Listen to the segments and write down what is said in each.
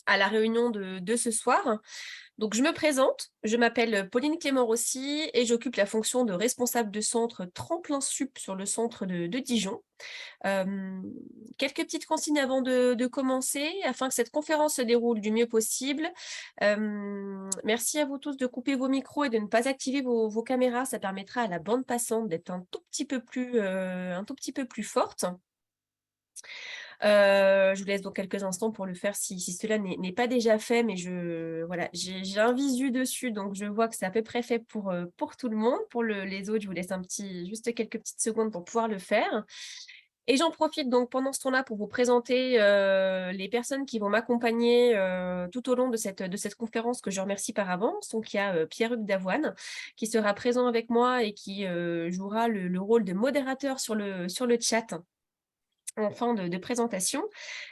à la réunion de ce soir. Donc je me présente, je m'appelle Pauline Clément-Rossi et j'occupe la fonction de responsable de centre tremplin sup sur le centre de Dijon. Hem, Quelques petites consignes avant de commencer, afin que cette conférence se déroule du mieux possible. Merci à vous tous de couper vos micros et de ne pas activer vos caméras. Ça permettra à la bande passante d'être un tout petit peu plus forte. Je vous laisse donc quelques instants pour le faire si cela n'est pas déjà fait, mais voilà, j'ai un visu dessus, donc je vois que c'est à peu près fait pour tout le monde. Pour les autres, je vous laisse juste quelques petites secondes pour pouvoir le faire. Et j'en profite donc pendant ce temps-là pour vous présenter, les personnes qui vont m'accompagner, tout au long de cette conférence, que je remercie par avance. Donc il y a, Pierre-Hugues Davoine qui sera présent avec moi et qui, jouera le rôle de modérateur sur le chat en fin de présentation,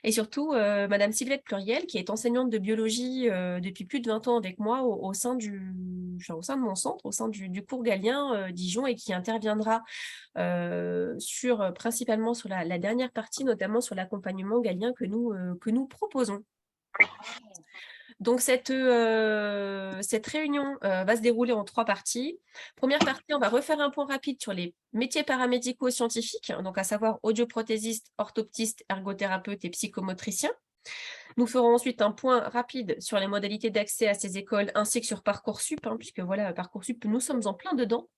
et surtout, madame Sylvette Pluriel, qui est enseignante de biologie, depuis plus de 20 ans avec moi au sein de mon centre, au sein du cours Galien, Dijon, et qui interviendra, principalement sur la dernière partie, notamment sur l'accompagnement Galien que nous proposons. Donc cette réunion, va se dérouler en 3 parties. Première partie, on va refaire un point rapide sur les métiers paramédicaux scientifiques, donc à savoir audioprothésiste, orthoptiste, ergothérapeute et psychomotricien. Nous ferons ensuite un point rapide sur les modalités d'accès à ces écoles, ainsi que sur Parcoursup, puisque voilà, Parcoursup, nous sommes en plein dedans.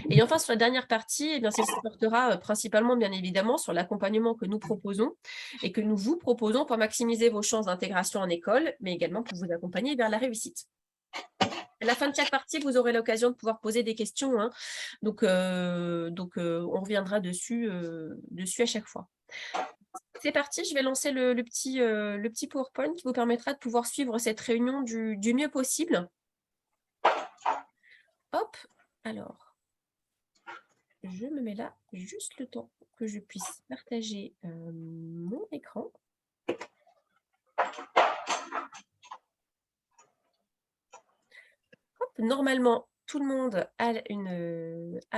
Et enfin, sur la dernière partie, eh bien, celle-ci portera principalement, bien évidemment, sur l'accompagnement que nous proposons et que nous vous proposons pour maximiser vos chances d'intégration en école, mais également pour vous accompagner vers la réussite. À la fin de chaque partie, vous aurez l'occasion de pouvoir poser des questions, donc on reviendra dessus à chaque fois. C'est parti, je vais lancer le petit PowerPoint qui vous permettra de pouvoir suivre cette réunion du mieux possible. Hop, alors, je me mets là juste le temps que je puisse partager mon écran. Hop, normalement, tout le monde a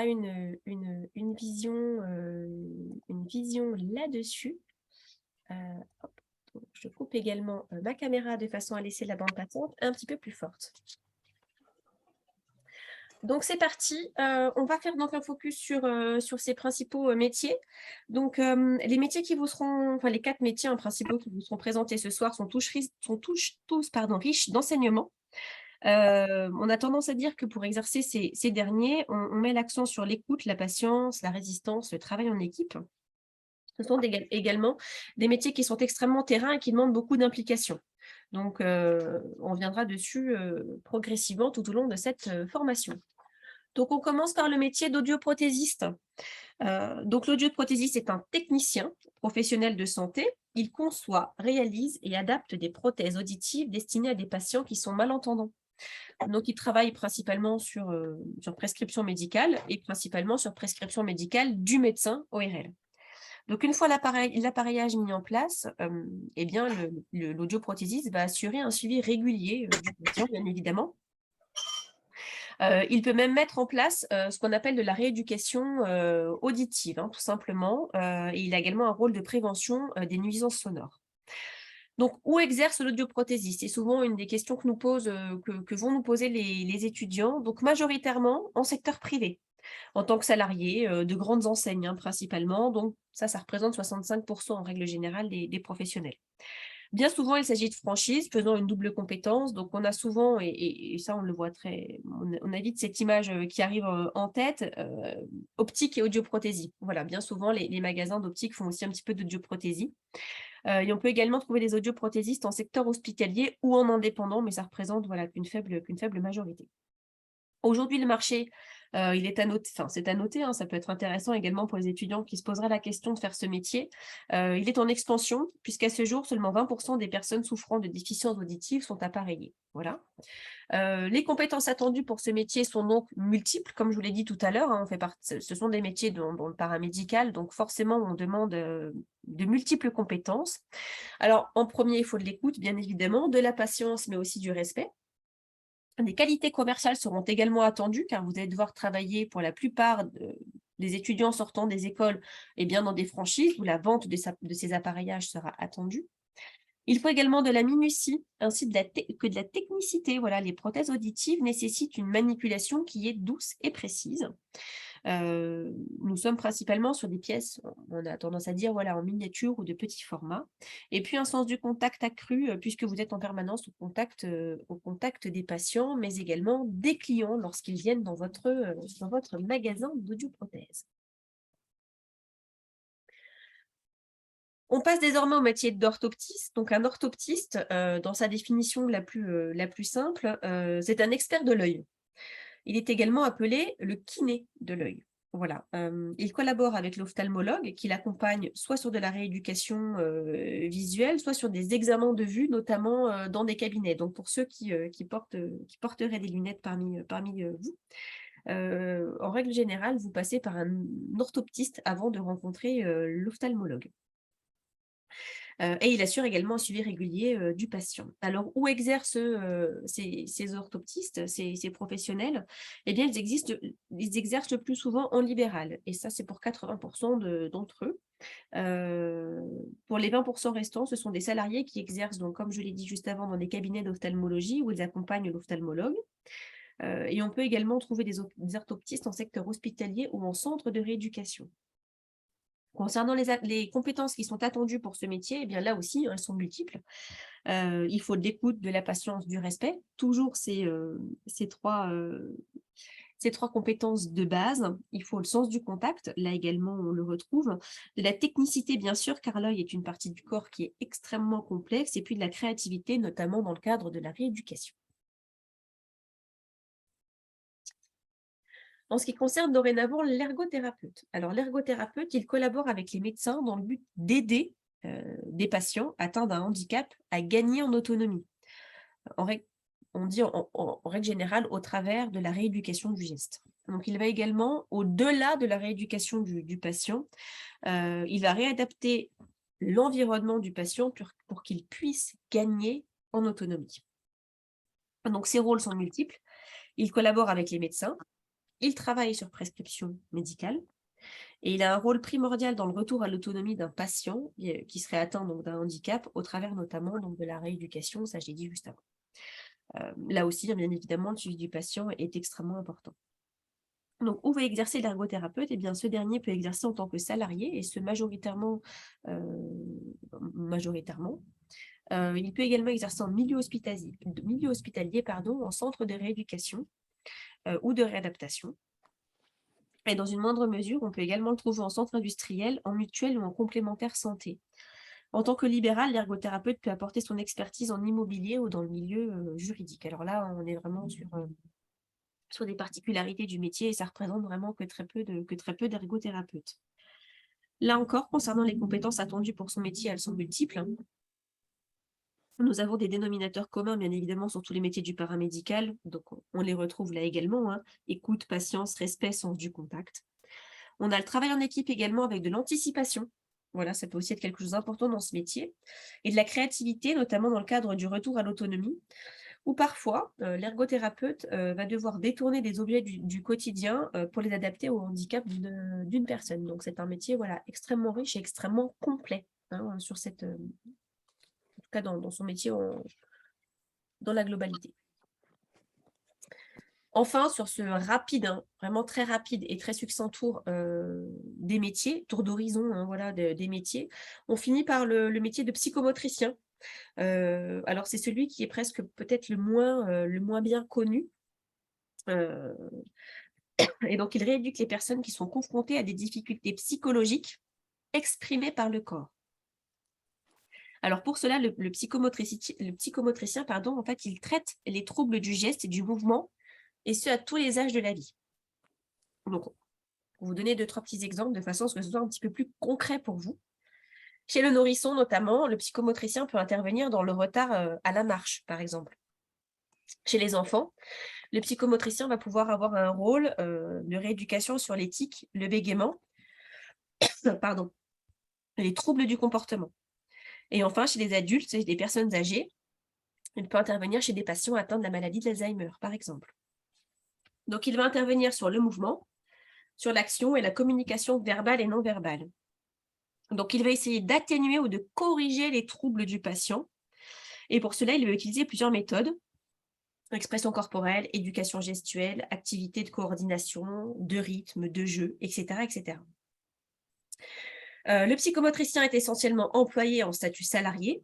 une vision là-dessus. Hop, donc je coupe également ma caméra de façon à laisser la bande passante un petit peu plus forte. Donc c'est parti, on va faire donc un focus sur ces principaux métiers. Donc les métiers qui vous seront, enfin les 4 métiers principaux qui vous seront présentés ce soir sont tous riches d'enseignement. On a tendance à dire que pour exercer ces derniers, on met l'accent sur l'écoute, la patience, la résistance, le travail en équipe. Ce sont également des métiers qui sont extrêmement terrain et qui demandent beaucoup d'implication. Donc on viendra dessus progressivement tout au long de cette formation. Donc on commence par le métier d'audioprothésiste. Donc l'audioprothésiste est un technicien professionnel de santé. Il conçoit, réalise et adapte des prothèses auditives destinées à des patients qui sont malentendants. Donc il travaille principalement sur prescription médicale et principalement sur prescription médicale du médecin ORL. Donc une fois l'appareillage mis en place, eh bien l'audioprothésiste va assurer un suivi régulier du patient, bien évidemment. Il peut même mettre en place ce qu'on appelle de la rééducation auditive, tout simplement. Et il a également un rôle de prévention des nuisances sonores. Donc, où exerce l'audioprothésiste? C'est souvent une des questions que vont nous poser les étudiants. Donc, majoritairement en secteur privé, en tant que salarié de grandes enseignes, principalement. Donc, ça représente 65% en règle générale des professionnels. Bien souvent, il s'agit de franchises faisant une double compétence. Donc, on a souvent, et ça, on le voit on a vite cette image qui arrive en tête, optique et audioprothésie. Voilà, bien souvent, les magasins d'optique font aussi un petit peu d'audioprothésie. Et on peut également trouver des audioprothésistes en secteur hospitalier ou en indépendant, mais ça représente voilà, qu'une faible majorité. Aujourd'hui, le marché, il est à noter, enfin, c'est à noter, ça peut être intéressant également pour les étudiants qui se poseraient la question de faire ce métier. Il est en expansion, puisqu'à ce jour, seulement 20% des personnes souffrant de déficiences auditives sont appareillées. Voilà. Les compétences attendues pour ce métier sont donc multiples, comme je vous l'ai dit tout à l'heure, ce sont des métiers dans le paramédical, donc forcément, on demande de multiples compétences. Alors, en premier, il faut de l'écoute, bien évidemment, de la patience, mais aussi du respect. Des qualités commerciales seront également attendues, car vous allez devoir travailler pour la plupart des étudiants sortant des écoles dans des franchises où la vente de ces appareillages sera attendue. Il faut également de la minutie, ainsi que de la technicité. Voilà, les prothèses auditives nécessitent une manipulation qui est douce et précise. Nous sommes principalement sur des pièces, on a tendance à dire, voilà, en miniature ou de petit format. Et puis un sens du contact accru, puisque vous êtes en permanence au contact des patients, mais également des clients lorsqu'ils viennent dans votre magasin d'audioprothèse. On passe désormais au métier d'orthoptiste. Donc un orthoptiste, dans sa définition la plus simple, c'est un expert de l'œil. Il est également appelé le kiné de l'œil. Voilà, il collabore avec l'ophtalmologue qui l'accompagne soit sur de la rééducation, visuelle, soit sur des examens de vue, notamment, dans des cabinets. Donc pour ceux qui porteraient des lunettes parmi vous, en règle générale, vous passez par un orthoptiste avant de rencontrer, l'ophtalmologue. Et il assure également un suivi régulier, du patient. Alors où exercent, ces orthoptistes, ces professionnels? Eh bien, ils exercent le plus souvent en libéral et ça, c'est pour 80 d'entre eux. Heu, pour les 20 restants, ce sont des salariés qui exercent donc, comme je l'ai dit juste avant, dans des cabinets d'ophtalmologie où ils accompagnent l'ophtalmologue. Et on peut également trouver des orthoptistes en secteur hospitalier ou en centre de rééducation. Concernant les compétences qui sont attendues pour ce métier, eh bien là aussi, elles sont multiples. Il faut de l'écoute, de la patience, du respect, toujours ces 3 compétences de base. Il faut le sens du contact, là également on le retrouve. De la technicité bien sûr, car l'œil est une partie du corps qui est extrêmement complexe et puis de la créativité, notamment dans le cadre de la rééducation. En ce qui concerne dorénavant l'ergothérapeute. Alors l'ergothérapeute, il collabore avec les médecins dans le but d'aider, des patients atteints d'un handicap à gagner en autonomie. En règle on dit en règle générale au travers de la rééducation du geste. Donc il va également au-delà de la rééducation du patient, il va réadapter l'environnement du patient pour qu'il puisse gagner en autonomie. Donc ses rôles sont multiples. Il collabore avec les médecins, il travaille sur prescription médicale et il a un rôle primordial dans le retour à l'autonomie d'un patient, qui serait atteint donc d'un handicap au travers notamment donc de la rééducation, ça je l'ai dit juste avant. Là aussi, hein, bien évidemment, le suivi du patient est extrêmement important. Donc, où va exercer l'ergothérapeute? Eh bien, ce dernier peut exercer en tant que salarié et ce majoritairement. Il peut également exercer en milieu hospitalier, pardon, en centre de rééducation, ou de réadaptation. Et dans une moindre mesure, on peut également le trouver en centre industriel, en mutuelle ou en complémentaire santé. En tant que libéral, l'ergothérapeute peut apporter son expertise en immobilier ou dans le milieu, juridique. Alors là, on est vraiment sur des particularités du métier et ça représente vraiment que très peu d'ergothérapeutes. Là encore, concernant les compétences attendues pour son métier, elles sont multiples, hein. Nous avons des dénominateurs communs, bien évidemment, sur tous les métiers du paramédical, donc on les retrouve là également, hein. Écoute, patience, respect, sens du contact. On a le travail en équipe également avec de l'anticipation. Voilà, ça peut aussi être quelque chose d'important dans ce métier. Et de la créativité, notamment dans le cadre du retour à l'autonomie, ou parfois, l'ergothérapeute, va devoir détourner des objets du quotidien, pour les adapter au handicap d'une personne. Donc c'est un métier, voilà, extrêmement riche et extrêmement complet, hein, sur en tout cas dans son métier dans la globalité. Enfin, sur ce rapide, hein, vraiment très rapide et très succinct tour, des métiers, tour d'horizon, hein, voilà, des métiers, on finit par le métier de psychomotricien. Alors c'est celui qui est presque peut-être le moins bien connu, heu et donc il rééduque les personnes qui sont confrontées à des difficultés psychologiques exprimées par le corps. Alors pour cela, le psychomotricien, pardon, en fait, il traite les troubles du geste et du mouvement et ce à tous les âges de la vie. Donc pour vous donner 2-3 petits exemples de façon à ce que ce soit un petit peu plus concret pour vous. Chez le nourrisson notamment, le psychomotricien peut intervenir dans le retard, à la marche, par exemple. Chez les enfants, le psychomotricien va pouvoir avoir un rôle, de rééducation sur les tics, le bégaiement, pardon, les troubles du comportement. Et enfin, chez les adultes et les personnes âgées, il peut intervenir chez des patients atteints de la maladie d'Alzheimer, par exemple. Donc il va intervenir sur le mouvement, sur l'action et la communication verbale et non verbale. Donc il va essayer d'atténuer ou de corriger les troubles du patient Et pour cela, il va utiliser plusieurs méthodes: expression corporelle, éducation gestuelle, activité de coordination, de rythme, de jeu, etc., etc. Le psychomotricien est essentiellement employé en statut salarié,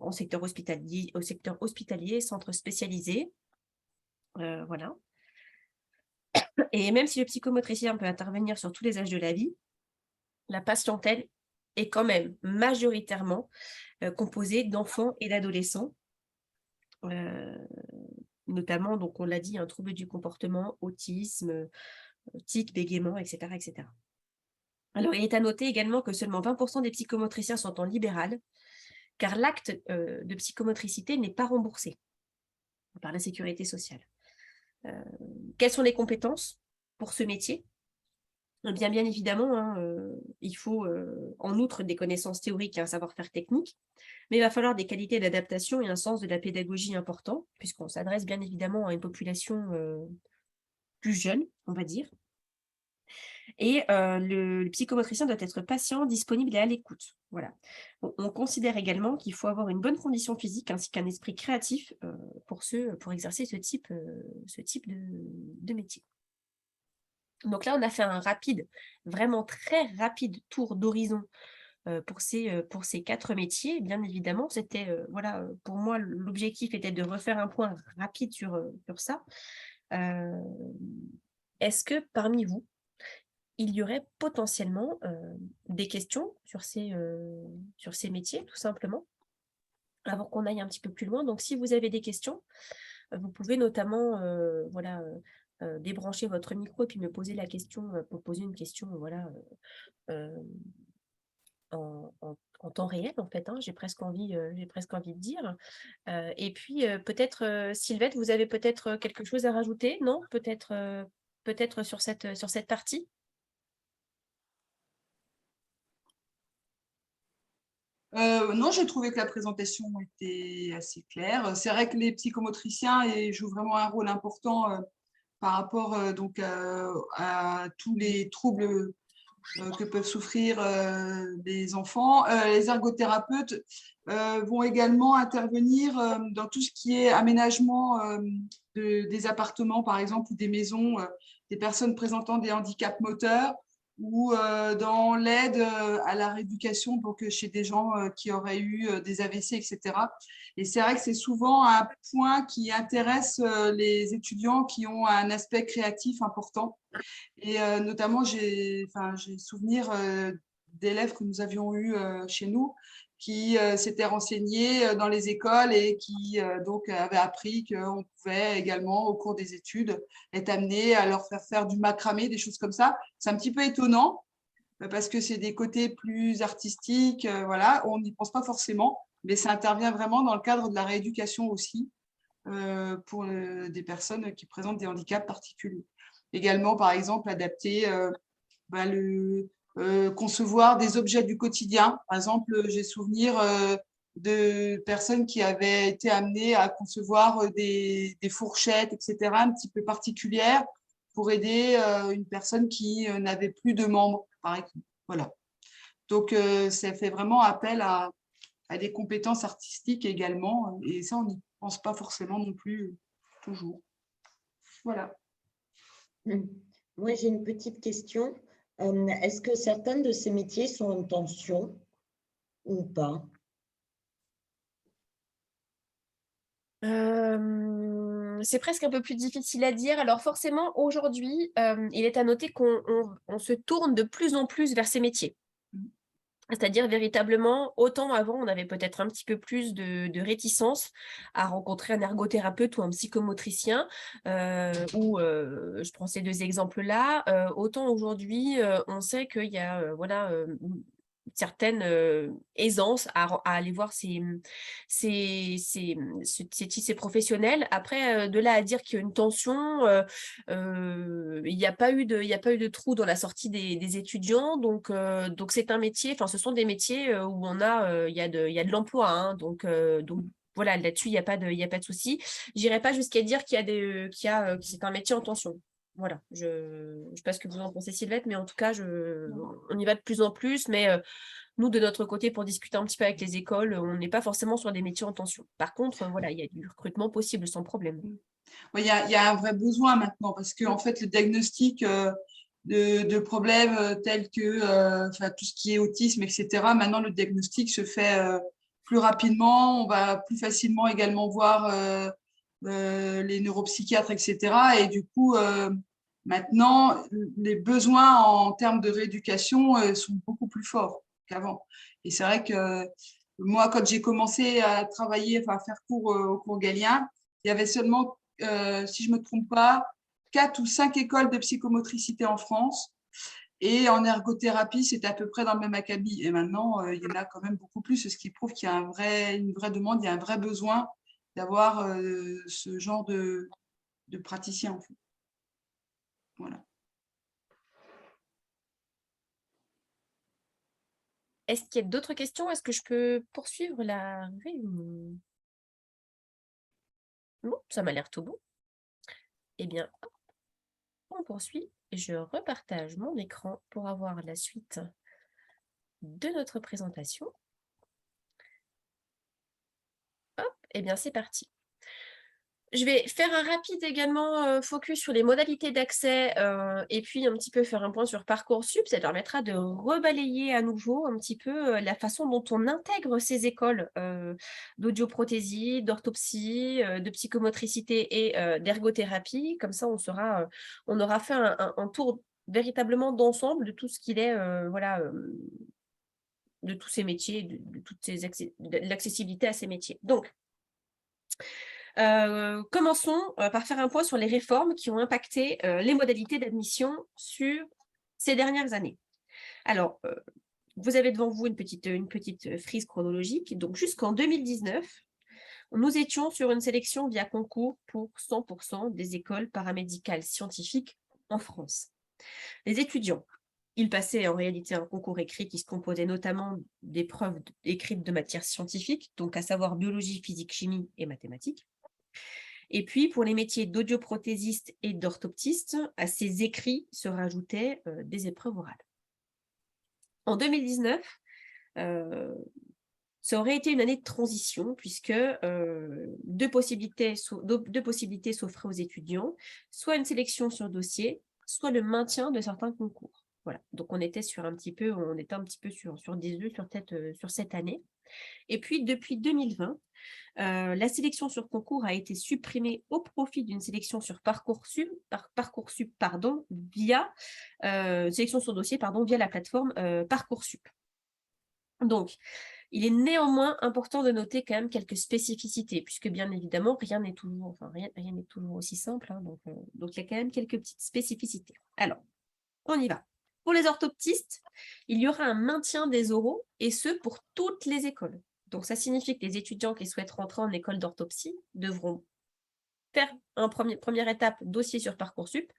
au secteur hospitalier, centre spécialisé, voilà. Et même si le psychomotricien peut intervenir sur tous les âges de la vie, la patientèle est quand même majoritairement composée d'enfants et d'adolescents, notamment, donc on l'a dit, un trouble du comportement, autisme, tic, bégaiement, etc., etc. Alors, il est à noter également que seulement 20% des psychomotriciens sont en libéral, car l'acte de psychomotricité n'est pas remboursé par la sécurité sociale. Quelles sont les compétences pour ce métier? Bien évidemment, hein, il faut en outre des connaissances théoriques et un savoir-faire technique, mais il va falloir des qualités d'adaptation et un sens de la pédagogie important, puisqu'on s'adresse bien évidemment à une population plus jeune, on va dire. Et le psychomotricien doit être patient, disponible et à l'écoute. Voilà. On considère également qu'il faut avoir une bonne condition physique ainsi qu'un esprit créatif pour exercer ce type de métier. Donc là, on a fait un rapide, vraiment très rapide tour d'horizon pour ces 4 métiers. Bien évidemment, c'était, voilà, pour moi, l'objectif était de refaire un point rapide sur ça. Est-ce que parmi vous, il y aurait potentiellement des questions sur ces métiers, tout simplement, avant qu'on aille un petit peu plus loin? Donc, si vous avez des questions, vous pouvez notamment voilà, débrancher votre micro et puis me poser la question, pour poser une question, voilà, en temps réel, en fait, hein, j'ai presque envie de dire. Et puis, peut-être, Sylvette, vous avez peut-être quelque chose à rajouter? Non? Peut-être sur cette partie? Non, j'ai trouvé que la présentation était assez claire. C'est vrai que les psychomotriciens jouent vraiment un rôle important par rapport donc, à tous les troubles que peuvent souffrir les enfants. Les ergothérapeutes vont également intervenir dans tout ce qui est aménagement des appartements, par exemple, ou des maisons des personnes présentant des handicaps moteurs, ou dans l'aide à la rééducation, donc chez des gens qui auraient eu des AVC, etc. Et c'est vrai que c'est souvent un point qui intéresse les étudiants qui ont un aspect créatif important. Et notamment, j'ai souvenir d'élèves que nous avions eus chez nous qui s'étaient renseignés dans les écoles et qui donc avaient appris qu'on pouvait également, au cours des études, être amené à leur faire faire du macramé, des choses comme ça. C'est un petit peu étonnant parce que c'est des côtés plus artistiques, voilà, on n'y pense pas forcément, mais ça intervient vraiment dans le cadre de la rééducation aussi pour des personnes qui présentent des handicaps particuliers. Également, par exemple, adapter concevoir des objets du quotidien. Par exemple, j'ai souvenir de personnes qui avaient été amenées à concevoir des fourchettes, etc., un petit peu particulières pour aider une personne qui n'avait plus de membres, par exemple. Voilà. Donc, ça fait vraiment appel à des compétences artistiques également, et ça, on n'y pense pas forcément non plus toujours. Voilà. Moi, j'ai une petite question. Est-ce que certains de ces métiers sont en tension ou pas? C'est presque un peu plus difficile à dire. Alors forcément, aujourd'hui, il est à noter qu'on se tourne de plus en plus vers ces métiers. C'est-à-dire véritablement, autant avant, on avait peut-être un petit peu plus de réticence à rencontrer un ergothérapeute ou un psychomotricien, je prends ces 2 exemples-là, autant aujourd'hui, on sait qu'il y a, voilà, certaine aisance à aller voir ces professionnels. Après, de là à dire qu'il y a une tension, il n'y a pas eu de trou dans la sortie des étudiants. Donc c'est un métier, enfin, ce sont des métiers où il y a de l'emploi. Hein, donc voilà, là-dessus, il n'y a pas de souci. J'irai pas jusqu'à dire que c'est un métier en tension. Voilà, je ne sais pas ce que vous en pensez, Sylvette, mais en tout cas, on y va de plus en plus, mais Nous, de notre côté, pour discuter un petit peu avec les écoles, on n'est pas forcément sur des métiers en tension. Par contre, voilà, il y a du recrutement possible sans problème. Ouais, il y a un vrai besoin maintenant parce que en fait, le diagnostic de problèmes tels que enfin, tout ce qui est autisme, etc., maintenant, le diagnostic se fait plus rapidement. On va plus facilement également voir les neuropsychiatres, etc. Et du coup, maintenant, les besoins en termes de rééducation sont beaucoup plus forts qu'avant. Et c'est vrai que moi, quand j'ai commencé à travailler, enfin, à faire cours au cours Galien, il y avait seulement, si je ne me trompe pas, 4 ou 5 écoles de psychomotricité en France. Et en ergothérapie, c'était à peu près dans le même acabit. Et maintenant, il y en a quand même beaucoup plus, ce qui prouve qu'il y a une vraie demande, il y a un vrai besoin d'avoir ce genre de praticien, en fait. Voilà. Est-ce qu'il y a d'autres questions? Est-ce que je peux poursuivre la réunion? Bon, ça m'a l'air tout bon. Eh bien, hop, on poursuit. Je repartage mon écran pour avoir la suite de notre présentation. Hop, eh bien, c'est parti. Je vais faire un rapide également focus sur les modalités d'accès et puis un petit peu faire un point sur Parcoursup. Ça permettra de rebalayer à nouveau un petit peu la façon dont on intègre ces écoles d'audioprothésie, d'orthopsie, de psychomotricité et d'ergothérapie. Comme ça, on aura fait un tour véritablement d'ensemble de tout ce qu'il est, voilà, de tous ces métiers, de de l'accessibilité à ces métiers. Donc, commençons par faire un point sur les réformes qui ont impacté les modalités d'admission sur ces dernières années. Alors, vous avez devant vous une petite frise chronologique. Donc, jusqu'en 2019, nous étions sur une sélection via concours pour 100% des écoles paramédicales scientifiques en France. Les étudiants, ils passaient en réalité un concours écrit qui se composait notamment d'épreuves écrites de matières scientifiques, donc à savoir biologie, physique, chimie et mathématiques. Et puis, pour les métiers d'audioprothésiste et d'orthoptiste, à ces écrits se rajoutaient des épreuves orales. En 2019, ça aurait été une année de transition puisque deux possibilités s'offraient aux étudiants, soit une sélection sur dossier, soit le maintien de certains concours. Voilà. Donc on était un petit peu sur des œufs sur cette année. Et puis depuis 2020, la sélection sur concours a été supprimée au profit d'une sélection sur Parcoursup, via sélection sur dossier, via la plateforme Parcoursup. Donc, il est néanmoins important de noter quand même quelques spécificités, puisque bien évidemment, rien n'est toujours aussi simple, hein, donc il y a quand même quelques petites spécificités. Alors, on y va. Pour les orthoptistes, il y aura un maintien des oraux, et ce pour toutes les écoles. Donc, ça signifie que les étudiants qui souhaitent rentrer en école d'orthopsie devront faire première étape dossier sur Parcoursup,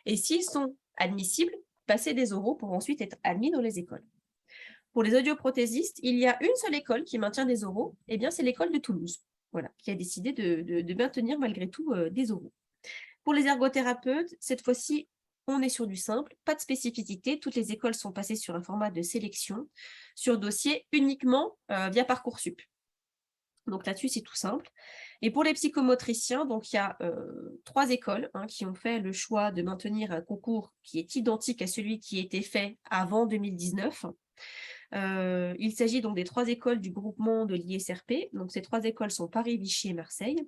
et s'ils sont admissibles, passer des oraux pour ensuite être admis dans les écoles. Pour les audioprothésistes, il y a une seule école qui maintient des oraux, et bien c'est l'école de Toulouse, voilà, qui a décidé de maintenir malgré tout des oraux. Pour les ergothérapeutes, cette fois-ci, on est sur du simple, pas de spécificité, toutes les écoles sont passées sur un format de sélection, sur dossier uniquement via Parcoursup. Donc là-dessus, c'est tout simple. Et pour les psychomotriciens, donc il y a 3 écoles qui ont fait le choix de maintenir un concours qui est identique à celui qui était fait avant 2019. Il s'agit donc des 3 écoles du groupement de l'ISRP. Donc ces 3 écoles sont Paris, Vichy et Marseille.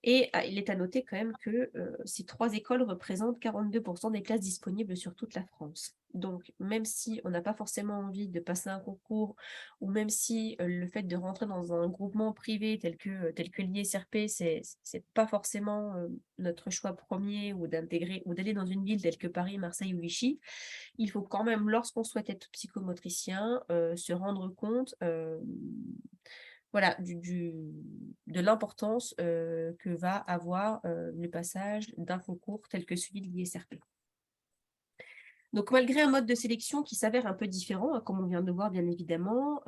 Et il est à noter quand même que ces 3 écoles représentent 42% des places disponibles sur toute la France. Donc, même si on n'a pas forcément envie de passer un concours, ou même si le fait de rentrer dans un groupement privé tel que l'ISRP, c'est pas forcément notre choix premier, ou d'aller dans une ville telle que Paris, Marseille ou Vichy, il faut quand même, lorsqu'on souhaite être psychomotricien, se rendre compte voilà, de l'importance que va avoir le passage d'un concours tel que celui de l'ISRP. Donc, malgré un mode de sélection qui s'avère un peu différent, comme on vient de voir bien évidemment,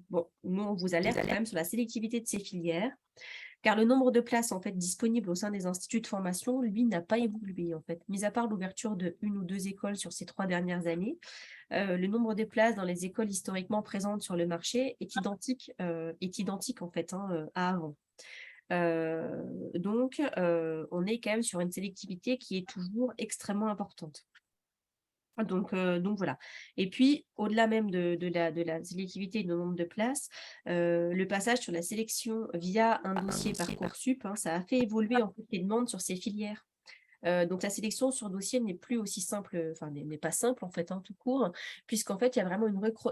bon, nous, on vous alerte quand même sur la sélectivité de ces filières. car le nombre de places en fait disponibles au sein des instituts de formation, lui, n'a pas évolué en fait. Mis à part l'ouverture de 1 ou 2 écoles sur ces 3 dernières années, le nombre de places dans les écoles historiquement présentes sur le marché est identique en fait à avant. Donc, on est quand même sur une sélectivité qui est toujours extrêmement importante. Donc voilà. Et puis, au-delà même de la sélectivité et du nombre de places, le passage sur la sélection via un dossier Parcoursup, ça a fait évoluer en fait les demandes sur ces filières. Donc la sélection sur dossier n'est plus aussi simple, enfin n'est pas simple en fait, tout court, puisqu'en fait, il y a vraiment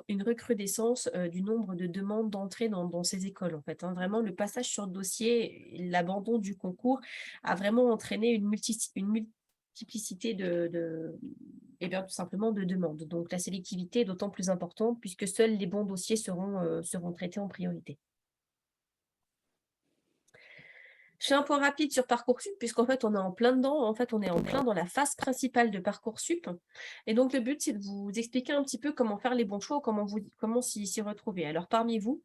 une recrudescence du nombre de demandes d'entrée dans ces écoles en fait. Vraiment, le passage sur dossier, l'abandon du concours a vraiment entraîné une multiplicité et bien tout simplement de demandes. Donc la sélectivité est d'autant plus importante puisque seuls les bons dossiers seront traités en priorité. Je fais un point rapide sur Parcoursup, puisqu'en fait, on est en plein dedans. En fait, on est en plein dans la phase principale de Parcoursup. Et donc, le but, c'est de vous expliquer un petit peu comment faire les bons choix, comment s'y retrouver. Alors, parmi vous,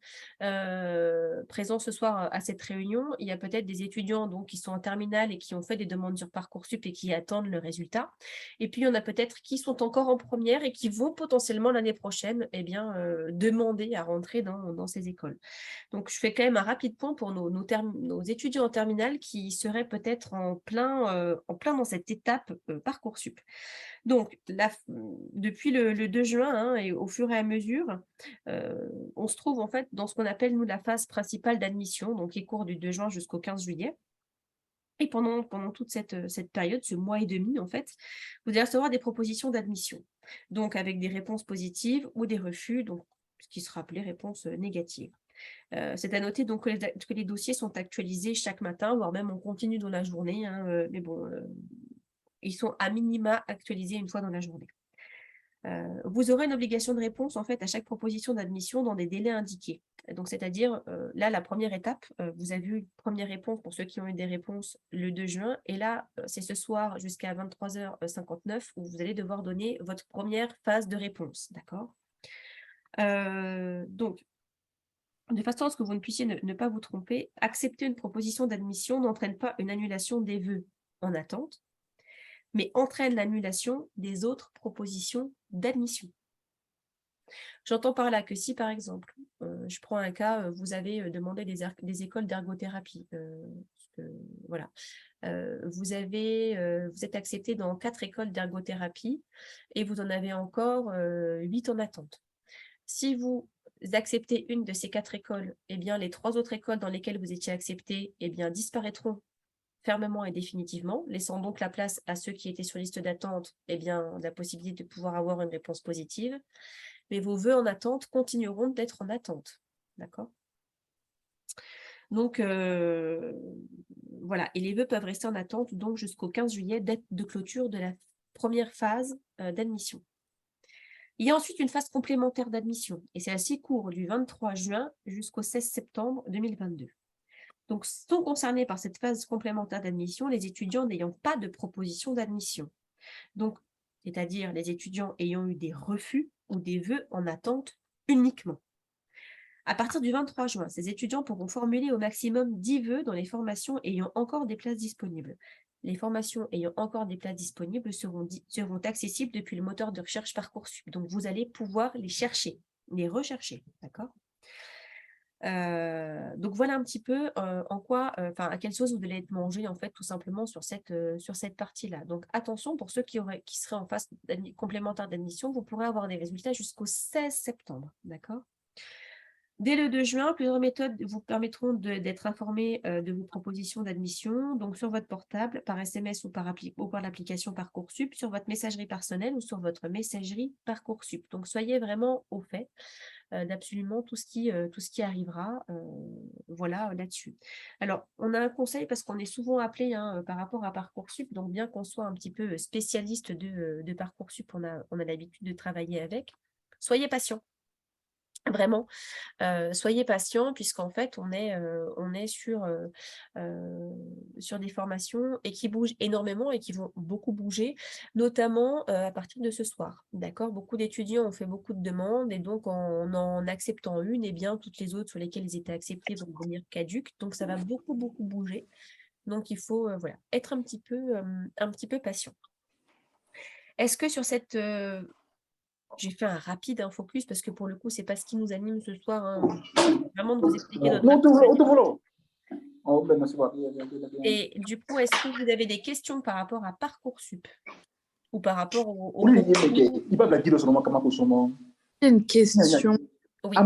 présents ce soir à cette réunion, il y a peut-être des étudiants donc, qui sont en terminale et qui ont fait des demandes sur Parcoursup et qui attendent le résultat. Et puis, il y en a peut-être qui sont encore en première et qui vont potentiellement l'année prochaine demander à rentrer dans ces écoles. Donc, je fais quand même un rapide point pour nos étudiants en terminale qui seraient peut-être en plein dans cette étape Parcoursup. Donc, depuis le 2 juin et au fur et à mesure, on se trouve en fait dans ce qu'on appelle, nous, la phase principale d'admission, donc qui court du 2 juin jusqu'au 15 juillet. Et pendant toute cette période, ce mois et demi, en fait, vous allez recevoir des propositions d'admission. Donc, avec des réponses positives ou des refus, donc ce qui sera appelé réponse négative. C'est à noter donc que les dossiers sont actualisés chaque matin, voire même on continue dans la journée, mais bon, ils sont à minima actualisés une fois dans la journée. Vous aurez une obligation de réponse en fait à chaque proposition d'admission dans des délais indiqués. Donc, c'est-à-dire, là, la première étape, vous avez eu une première réponse pour ceux qui ont eu des réponses le 2 juin. Et là, c'est ce soir jusqu'à 23h59 où vous allez devoir donner votre première phase de réponse. D'accord? Donc, de façon à ce que vous ne puissiez ne pas vous tromper, accepter une proposition d'admission n'entraîne pas une annulation des vœux en attente, mais entraîne l'annulation des autres propositions d'admission. J'entends par là que si, par exemple, je prends un cas, vous avez demandé des écoles d'ergothérapie, voilà. Vous êtes accepté dans 4 écoles d'ergothérapie et vous en avez encore 8 en attente. Si vous acceptez une de ces 4 écoles, eh bien, les 3 autres écoles dans lesquelles vous étiez accepté, eh bien, disparaîtront fermement et définitivement, laissant donc la place à ceux qui étaient sur liste d'attente, eh bien, la possibilité de pouvoir avoir une réponse positive. Mais vos vœux en attente continueront d'être en attente. D'accord? Donc, voilà. Et les vœux peuvent rester en attente donc jusqu'au 15 juillet, date de clôture de la première phase d'admission. Il y a ensuite une phase complémentaire d'admission, et c'est assez court, du 23 juin jusqu'au 16 septembre 2022. Donc, sont concernés par cette phase complémentaire d'admission les étudiants n'ayant pas de proposition d'admission. Donc, c'est-à-dire les étudiants ayant eu des refus ou des vœux en attente uniquement. À partir du 23 juin, ces étudiants pourront formuler au maximum 10 vœux dans les formations ayant encore des places disponibles. Les formations ayant encore des places disponibles seront accessibles depuis le moteur de recherche Parcoursup. Donc, vous allez pouvoir les chercher, les rechercher, d'accord ? Donc, voilà un petit peu à quelle sauce vous allez être mangé, en fait, tout simplement sur cette partie-là. Donc, attention, pour ceux qui seraient en phase complémentaire d'admission, vous pourrez avoir des résultats jusqu'au 16 septembre, d'accord ? Dès le 2 juin, plusieurs méthodes vous permettront d'être informés de vos propositions d'admission, donc sur votre portable, par SMS ou par l'application Parcoursup, sur votre messagerie personnelle ou sur votre messagerie Parcoursup. Donc, soyez vraiment au fait d'absolument tout ce qui arrivera voilà, là-dessus. Alors, on a un conseil parce qu'on est souvent appelé par rapport à Parcoursup, donc bien qu'on soit un petit peu spécialiste de Parcoursup, on a l'habitude de travailler avec. Soyez patient. Vraiment, soyez patients puisqu'en fait on est sur des formations et qui bougent énormément et qui vont beaucoup bouger, notamment, à partir de ce soir. D'accord? Beaucoup d'étudiants ont fait beaucoup de demandes et donc en acceptant une, et bien toutes les autres sur lesquelles ils étaient acceptés vont devenir caduques. Donc ça va beaucoup, beaucoup bouger. Donc il faut, voilà, être un petit peu patient. Est-ce que sur cette, j'ai fait un rapide, hein, focus parce que pour le coup, c'est pas ce qui nous anime ce soir, hein. Vraiment de vous expliquer notre No, activité. Oh, ben, merci. Et du coup, est-ce que vous avez des questions par rapport à Parcoursup ou par rapport au Oui, contenu? il va dire seulement comment que son J'ai une question. Oui,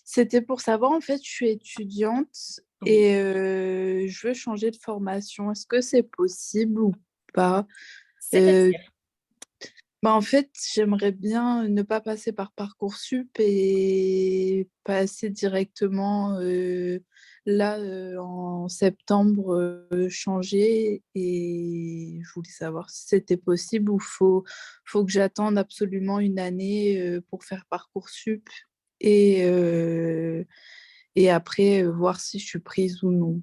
C'était pour savoir, en fait, je suis étudiante oui. et je veux changer de formation. Est-ce que c'est possible ou pas? C'est-à-dire? En fait, j'aimerais bien ne pas passer par Parcoursup et passer directement là en septembre, changer. Et je voulais savoir si c'était possible ou faut que j'attende absolument une année pour faire Parcoursup et, euh, et après voir si je suis prise ou non.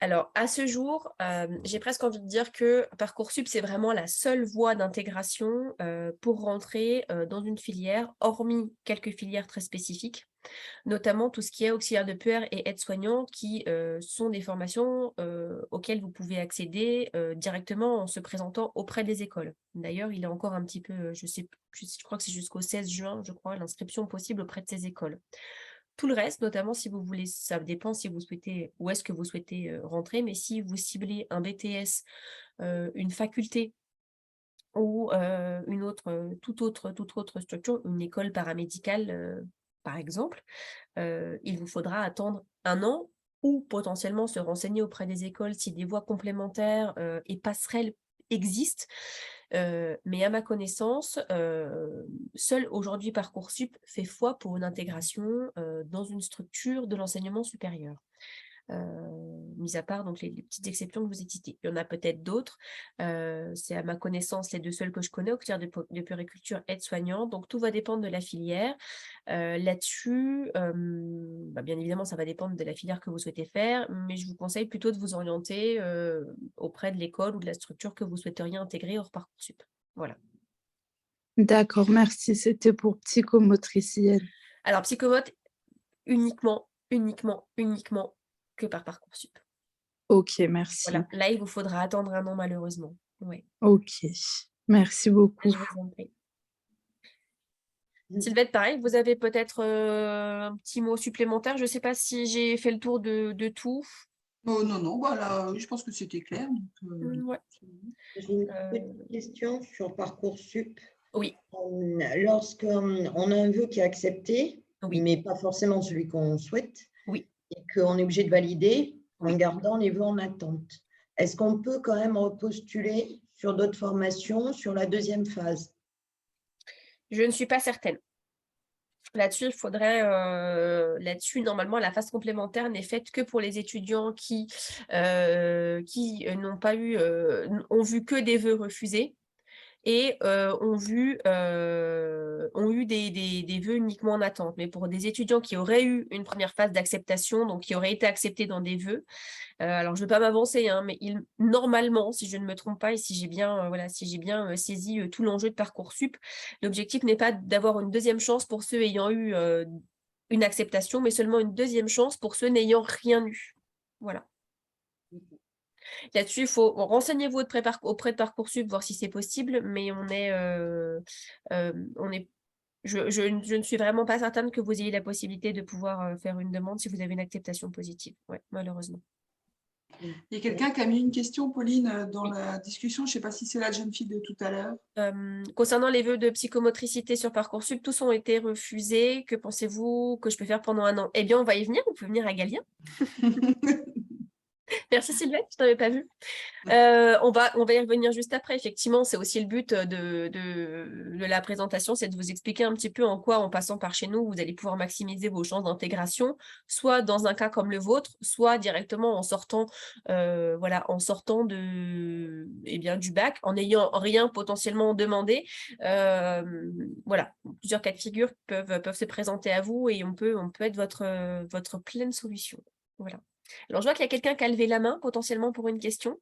Alors, à ce jour, j'ai presque envie de dire que Parcoursup, c'est vraiment la seule voie d'intégration pour rentrer dans une filière, hormis quelques filières très spécifiques, notamment tout ce qui est auxiliaire de puère et aide-soignant, qui sont des formations auxquelles vous pouvez accéder directement en se présentant auprès des écoles. D'ailleurs, il est encore un petit peu, je crois que c'est jusqu'au 16 juin, je crois, l'inscription possible auprès de ces écoles. Tout le reste, notamment si vous voulez, ça dépend si vous souhaitez, où est-ce que vous souhaitez rentrer, mais si vous ciblez un BTS, une faculté ou toute autre structure, une école paramédicale, par exemple, il vous faudra attendre 1 an ou potentiellement se renseigner auprès des écoles si des voies complémentaires et passerelles existent. Mais à ma connaissance, seul aujourd'hui Parcoursup fait foi pour une intégration dans une structure de l'enseignement supérieur. Mis à part donc les petites exceptions que vous ai citées. Il y en a peut-être d'autres. C'est à ma connaissance les 2 seuls que je connais, auxiliaire de puériculture, aide-soignant. Donc tout va dépendre de la filière. Là-dessus, bien évidemment, ça va dépendre de la filière que vous souhaitez faire, mais je vous conseille plutôt de vous orienter auprès de l'école ou de la structure que vous souhaiteriez intégrer hors Parcoursup. Voilà. D'accord, merci. C'était pour psychomotricienne. Alors, psychomote, uniquement que par Parcoursup. Ok, merci. Voilà. Là, il vous faudra attendre 1 an malheureusement. Ouais. Ok, merci beaucoup. Je vous en prie. Sylvette, pareil, vous avez peut-être un petit mot supplémentaire. Je ne sais pas si j'ai fait le tour de tout. Oh, non, voilà, je pense que c'était clair. Donc, Ouais. J'ai une petite question sur Parcoursup. Oui. Lorsqu'on a un vœu qui est accepté, Oui. mais pas forcément celui qu'on souhaite, Oui. et qu'on est obligé de valider en Oui. gardant les vœux en attente, est-ce qu'on peut quand même repostuler sur d'autres formations sur la deuxième phase? Je ne suis pas certaine. Là-dessus, il faudrait, normalement, la phase complémentaire n'est faite que pour les étudiants qui n'ont pas eu, ont vu que des vœux refusés et ont eu des vœux uniquement en attente. Mais pour des étudiants qui auraient eu une première phase d'acceptation, donc qui auraient été acceptés dans des vœux, alors je ne vais pas m'avancer, hein, mais normalement, si je ne me trompe pas et si j'ai bien, saisi tout l'enjeu de Parcoursup, l'objectif n'est pas d'avoir une deuxième chance pour ceux ayant eu une acceptation, mais seulement une deuxième chance pour ceux n'ayant rien eu. Voilà. Là-dessus, il faut renseignez-vous auprès de Parcoursup, voir si c'est possible, mais je ne suis vraiment pas certaine que vous ayez la possibilité de pouvoir faire une demande si vous avez une acceptation positive. Ouais, malheureusement. il y a quelqu'un qui a mis une question, Pauline, dans la discussion. Je ne sais pas si c'est la jeune fille de tout à l'heure. Concernant les vœux de psychomotricité sur Parcoursup, tous ont été refusés. Que pensez-vous que je peux faire pendant 1 an? Eh bien, on va y venir. Vous pouvez venir à Galien. Merci Sylvette, je t'avais pas vu. On va y revenir juste après. Effectivement, c'est aussi le but de la présentation, c'est de vous expliquer un petit peu en quoi, en passant par chez nous, vous allez pouvoir maximiser vos chances d'intégration, soit dans un cas comme le vôtre, soit directement en sortant, en sortant du bac, en n'ayant rien potentiellement demandé. Voilà, plusieurs cas de figure peuvent se présenter à vous et on peut être votre pleine solution. Voilà. Alors, je vois qu'il y a quelqu'un qui a levé la main potentiellement pour une question.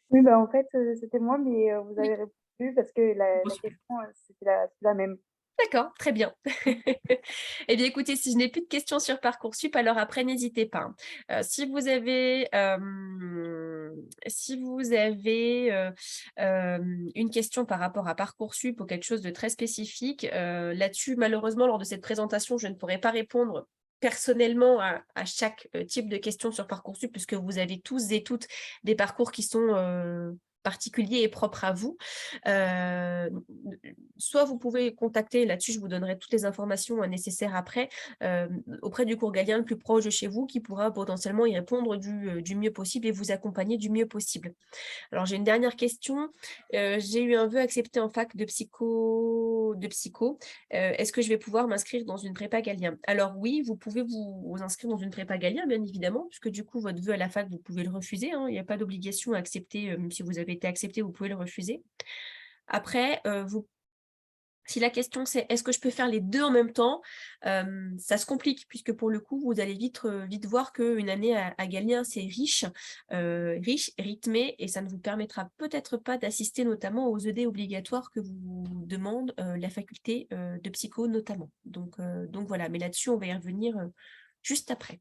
Oui, bah, en fait, c'était moi, mais vous avez répondu parce que la Bon, super. question, c'était la même. D'accord, très bien. Eh bien, écoutez, si je n'ai plus de questions sur Parcoursup, alors après, n'hésitez pas. Si vous avez une question par rapport à Parcoursup ou quelque chose de très spécifique, là-dessus, malheureusement, lors de cette présentation, je ne pourrai pas répondre personnellement à chaque type de question sur Parcoursup, puisque vous avez tous et toutes des parcours qui sont particuliers et propres à vous. Soit vous pouvez contacter, là-dessus je vous donnerai toutes les informations nécessaires après, auprès du cours Galien le plus proche de chez vous qui pourra potentiellement y répondre du mieux possible et vous accompagner du mieux possible. Alors j'ai une dernière question. J'ai eu un vœu accepté en fac de psycho. Est-ce que je vais pouvoir m'inscrire dans une prépa Galien? Alors oui, vous pouvez vous inscrire dans une prépa Galien, bien évidemment, puisque du coup, votre vœu à la fac, vous pouvez le refuser. Il n'y a pas d'obligation à accepter. Même si vous avez été accepté, vous pouvez le refuser. Après, si la question c'est est-ce que je peux faire les deux en même temps, ça se complique puisque pour le coup, vous allez vite voir qu'une année à Galien, c'est riche, rythmé, et ça ne vous permettra peut-être pas d'assister notamment aux ED obligatoires que vous demande la faculté de psycho notamment. Donc voilà, mais là-dessus, on va y revenir juste après.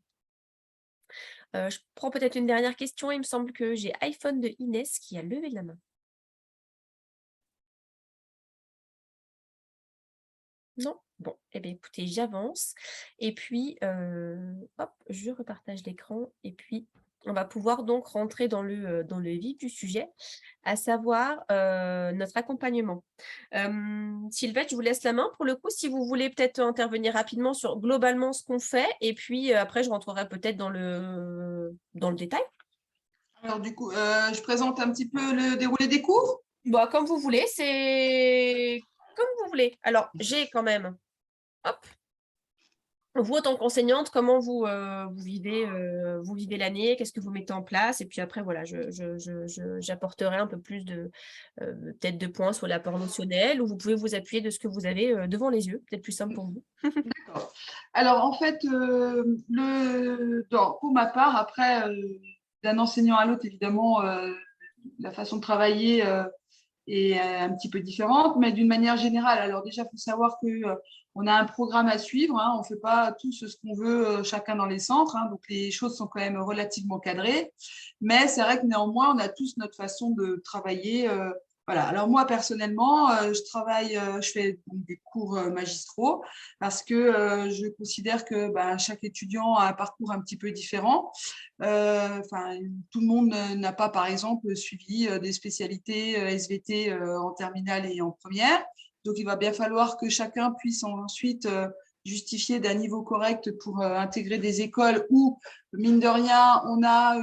Je prends peut-être une dernière question. Il me semble que j'ai iPhone de Inès qui a levé la main. Non? Bon, eh bien écoutez, j'avance. Et puis, hop, je repartage l'écran. Et puis, on va pouvoir donc rentrer dans le vif du sujet, à savoir notre accompagnement. Sylvette, je vous laisse la main pour le coup, si vous voulez peut-être intervenir rapidement sur globalement ce qu'on fait. Et puis après, je rentrerai peut-être dans le détail. Alors, du coup, je présente un petit peu le déroulé des cours. Bon, comme vous voulez, c'est comme vous voulez. Alors, j'ai quand même, hop, vous, en tant qu'enseignante, comment vous vivez l'année? Qu'est-ce que vous mettez en place? Et puis après, voilà, j'apporterai un peu plus peut-être de points sur l'apport notionnel, ou vous pouvez vous appuyer de ce que vous avez devant les yeux. Peut-être plus simple pour vous. D'accord. Alors, en fait, pour ma part, après, d'un enseignant à l'autre, évidemment, la façon de travailler est un petit peu différente, mais d'une manière générale. Alors déjà, il faut savoir qu'on a un programme à suivre. On ne fait pas tous ce qu'on veut chacun dans les centres. Donc, les choses sont quand même relativement cadrées. Mais c'est vrai que néanmoins, on a tous notre façon de travailler. Voilà. Alors moi, personnellement, je fais donc des cours magistraux parce que je considère que chaque étudiant a un parcours un petit peu différent. Tout le monde n'a pas, par exemple, suivi des spécialités SVT en terminale et en première. Donc, il va bien falloir que chacun puisse ensuite justifier d'un niveau correct pour intégrer des écoles où, mine de rien, on a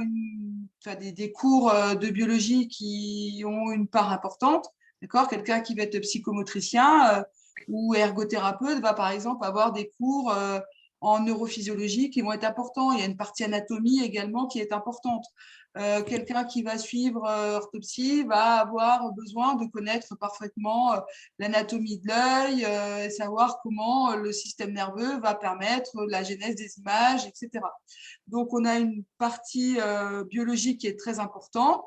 des cours de biologie qui ont une part importante. D'accord ? Quelqu'un qui va être psychomotricien ou ergothérapeute va, par exemple, avoir des cours en neurophysiologie qui vont être importants. Il y a une partie anatomie également qui est importante. Quelqu'un qui va suivre orthopsie va avoir besoin de connaître parfaitement l'anatomie de l'œil, savoir comment le système nerveux va permettre la genèse des images, etc. Donc, on a une partie biologique qui est très importante.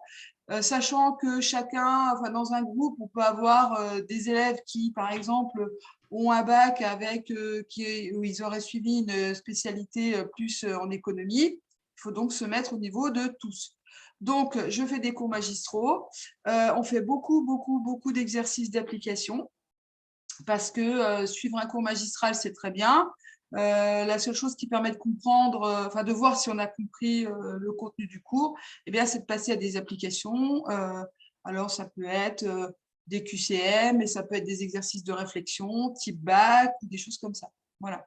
Sachant que chacun, dans un groupe, on peut avoir des élèves qui, par exemple, ont un bac où ils auraient suivi une spécialité plus en économie. Il faut donc se mettre au niveau de tous. Donc, je fais des cours magistraux. On fait beaucoup d'exercices d'application parce que suivre un cours magistral, c'est très bien. La seule chose qui permet de comprendre, de voir si on a compris le contenu du cours, c'est de passer à des applications. Alors, ça peut être des QCM et ça peut être des exercices de réflexion, type bac, ou des choses comme ça. Voilà.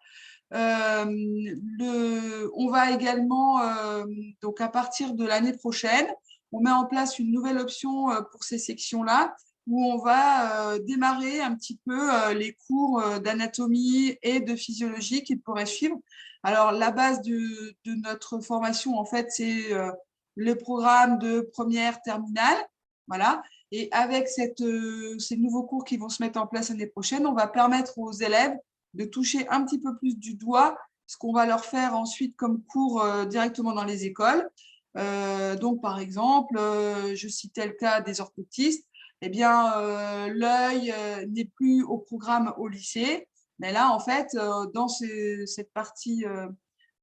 On va également, donc à partir de l'année prochaine, on met en place une nouvelle option pour ces sections-là, où on va démarrer un petit peu les cours d'anatomie et de physiologie qu'ils pourraient suivre. Alors, la base de notre formation, en fait, c'est le programme de première terminale. Voilà. Et avec ces nouveaux cours qui vont se mettre en place l'année prochaine, on va permettre aux élèves de toucher un petit peu plus du doigt ce qu'on va leur faire ensuite comme cours directement dans les écoles. Donc, par exemple, je citais le cas des orthoptistes, eh bien, l'œil n'est plus au programme au lycée, mais là, en fait, dans cette partie,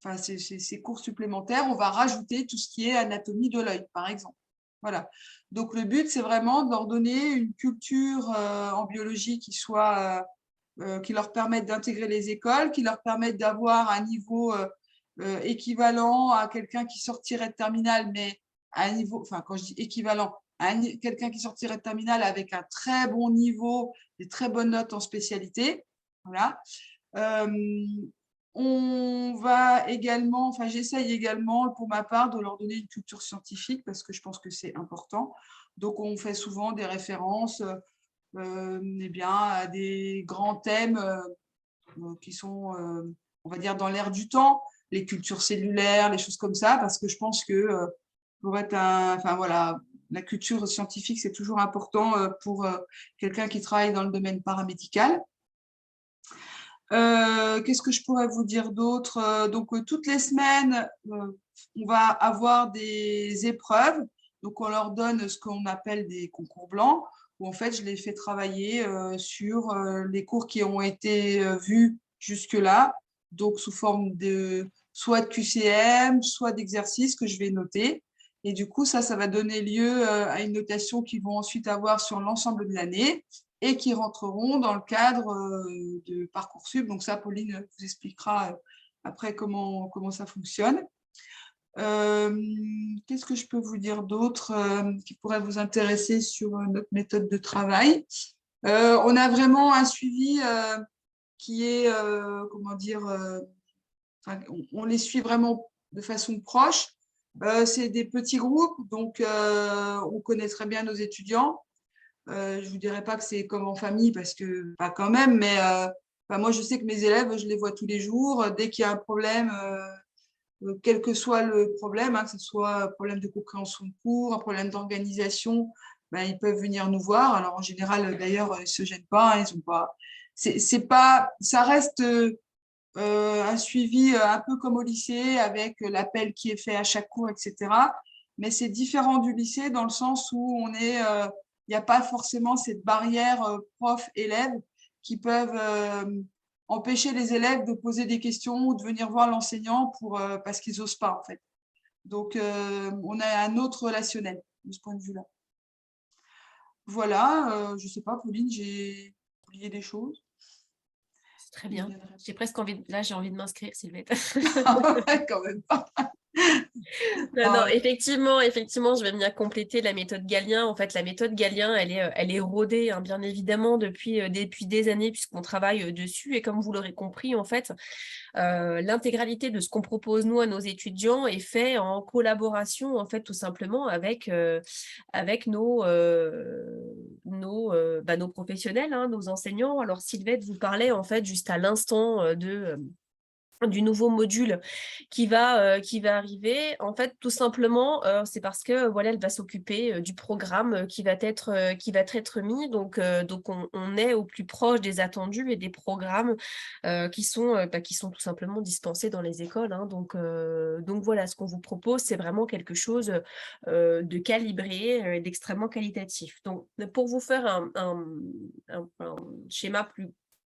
enfin, ces cours supplémentaires, on va rajouter tout ce qui est anatomie de l'œil, par exemple. Voilà. Donc, le but, c'est vraiment de leur donner une culture en biologie qui leur permette d'intégrer les écoles, qui leur permette d'avoir un niveau équivalent à quelqu'un qui sortirait de terminale, mais à un niveau, enfin, quand je dis équivalent, à quelqu'un qui sortirait de terminale avec un très bon niveau, des très bonnes notes en spécialité. Voilà. On va également, enfin, j'essaye également pour ma part de leur donner une culture scientifique parce que je pense que c'est important. Donc, on fait souvent des références eh bien, à des grands thèmes qui sont, on va dire, dans l'air du temps, les cultures cellulaires, les choses comme ça, parce que je pense que pour être enfin voilà, la culture scientifique, c'est toujours important pour quelqu'un qui travaille dans le domaine paramédical. Qu'est-ce que je pourrais vous dire d'autre? Donc, toutes les semaines, on va avoir des épreuves. Donc, on leur donne ce qu'on appelle des concours blancs, où en fait, je les fais travailler sur les cours qui ont été vus jusque-là, donc sous forme de soit de QCM, soit d'exercices que je vais noter. Et du coup, ça va donner lieu à une notation qu'ils vont ensuite avoir sur l'ensemble de l'année et qui rentreront dans le cadre de Parcoursup. Donc ça, Pauline vous expliquera après comment ça fonctionne. Qu'est-ce que je peux vous dire d'autre qui pourrait vous intéresser sur notre méthode de travail? On a vraiment un suivi qui est, comment dire, on les suit vraiment de façon proche. C'est des petits groupes, donc on connaît très bien nos étudiants. Je ne vous dirais pas que c'est comme en famille, parce que pas quand même, mais moi, je sais que mes élèves, je les vois tous les jours. Dès qu'il y a un problème, quel que soit le problème, que ce soit un problème de compréhension de cours, un problème d'organisation, ils peuvent venir nous voir. Alors, en général, d'ailleurs, ils ne se gênent pas. Ils ont pas... c'est pas... Ça reste un suivi un peu comme au lycée, avec l'appel qui est fait à chaque cours, etc. Mais c'est différent du lycée dans le sens où on est... il n'y a pas forcément cette barrière prof-élève qui peuvent empêcher les élèves de poser des questions ou de venir voir l'enseignant parce qu'ils n'osent pas, en fait. Donc, on a un autre relationnel de ce point de vue-là. Voilà, je ne sais pas, Pauline, j'ai oublié des choses. C'est très bien. J'ai presque envie, là, j'ai envie de m'inscrire, Sylvette. Quand même pas. Non, effectivement, je vais venir compléter la méthode Galien. En fait, la méthode Galien, elle est rodée, hein, bien évidemment, depuis des années, puisqu'on travaille dessus. Et comme vous l'aurez compris, en fait, l'intégralité de ce qu'on propose, nous, à nos étudiants est fait en collaboration, en fait, tout simplement avec nos professionnels, hein, nos enseignants. Alors, Sylvette vous parlait, en fait, juste à l'instant du nouveau module qui va arriver. En fait, tout simplement, c'est parce que voilà, elle va s'occuper du programme qui va être mis. Donc on est au plus proche des attendus et des programmes qui sont tout simplement dispensés dans les écoles, hein. Donc voilà, ce qu'on vous propose, c'est vraiment quelque chose de calibré, d'extrêmement qualitatif. Donc, pour vous faire un schéma plus,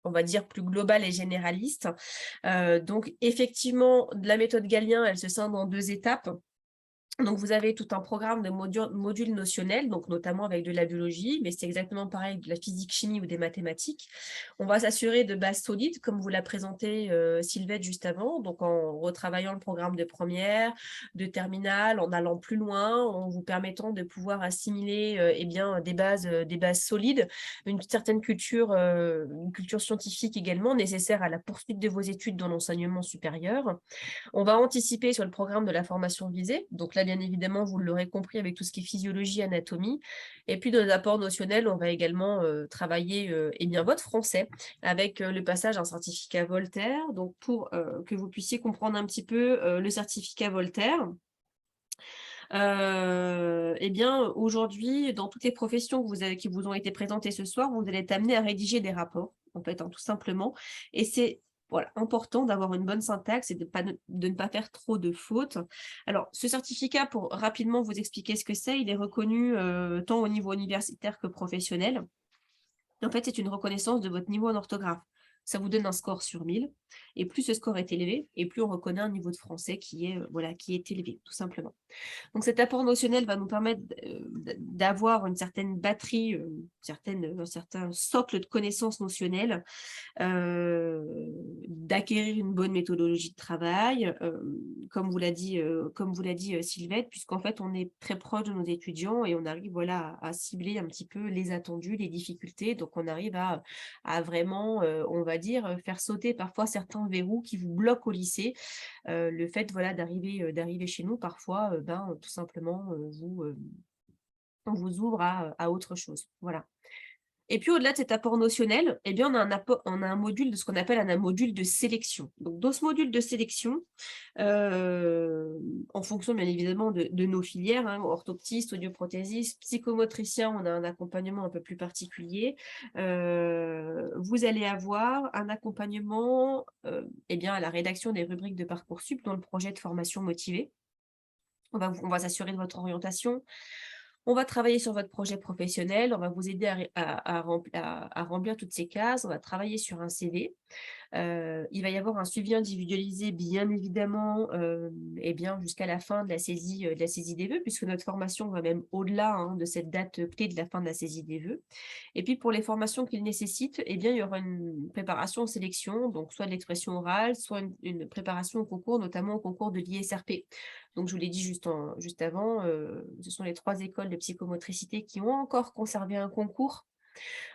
on va dire, plus global et généraliste. Donc, effectivement, la méthode Galien, elle se scinde en 2 étapes. Donc, vous avez tout un programme de modules notionnels, donc notamment avec de la biologie, mais c'est exactement pareil de la physique, chimie ou des mathématiques. On va s'assurer de bases solides, comme vous l'a présenté Sylvette juste avant, donc en retravaillant le programme de première, de terminale, en allant plus loin, en vous permettant de pouvoir assimiler des bases solides, une certaine culture, une culture scientifique également nécessaire à la poursuite de vos études dans l'enseignement supérieur. On va anticiper sur le programme de la formation visée. Donc là, bien évidemment, vous l'aurez compris avec tout ce qui est physiologie, anatomie. Et puis, dans les apports notionnels, on va également travailler votre français avec le passage à un certificat Voltaire. Donc, pour que vous puissiez comprendre un petit peu le certificat Voltaire, aujourd'hui, dans toutes les professions qui vous ont été présentées ce soir, vous allez être amené à rédiger des rapports, en fait, tout simplement. Et c'est important d'avoir une bonne syntaxe et de ne pas faire trop de fautes. Alors, ce certificat, pour rapidement vous expliquer ce que c'est, il est reconnu tant au niveau universitaire que professionnel. En fait, c'est une reconnaissance de votre niveau en orthographe. Ça vous donne un score sur 1000. Et plus ce score est élevé, et plus on reconnaît un niveau de français qui est élevé, tout simplement. Donc cet apport notionnel va nous permettre d'avoir une certaine batterie, un certain socle de connaissances notionnelles, d'acquérir une bonne méthodologie de travail, comme vous l'a dit Sylvette, puisqu'en fait on est très proche de nos étudiants et on arrive à cibler un petit peu les attendus, les difficultés. Donc on arrive à vraiment, on va dire, faire sauter parfois certains verrous qui vous bloquent au lycée. Le fait d'arriver chez nous, parfois, tout simplement, on vous ouvre à autre chose. Voilà. Et puis, au-delà de cet apport notionnel, on a un module de ce qu'on appelle un module de sélection. Donc, dans ce module de sélection, en fonction, bien évidemment, de nos filières, orthoptiste, audioprothésiste, psychomotricien, on a un accompagnement un peu plus particulier. Vous allez avoir un accompagnement à la rédaction des rubriques de Parcoursup dans le projet de formation motivée. On va s'assurer de votre orientation. On va travailler sur votre projet professionnel, on va vous aider à remplir toutes ces cases, on va travailler sur un CV. Il va y avoir un suivi individualisé, bien évidemment, jusqu'à la fin de la saisie des vœux, puisque notre formation va même au-delà de cette date clé de la fin de la saisie des vœux. Et puis, pour les formations qu'il nécessite, il y aura une préparation en sélection, donc soit de l'expression orale, soit une préparation au concours, notamment au concours de l'ISRP. Donc, je vous l'ai dit juste avant, ce sont les 3 écoles de psychomotricité qui ont encore conservé un concours.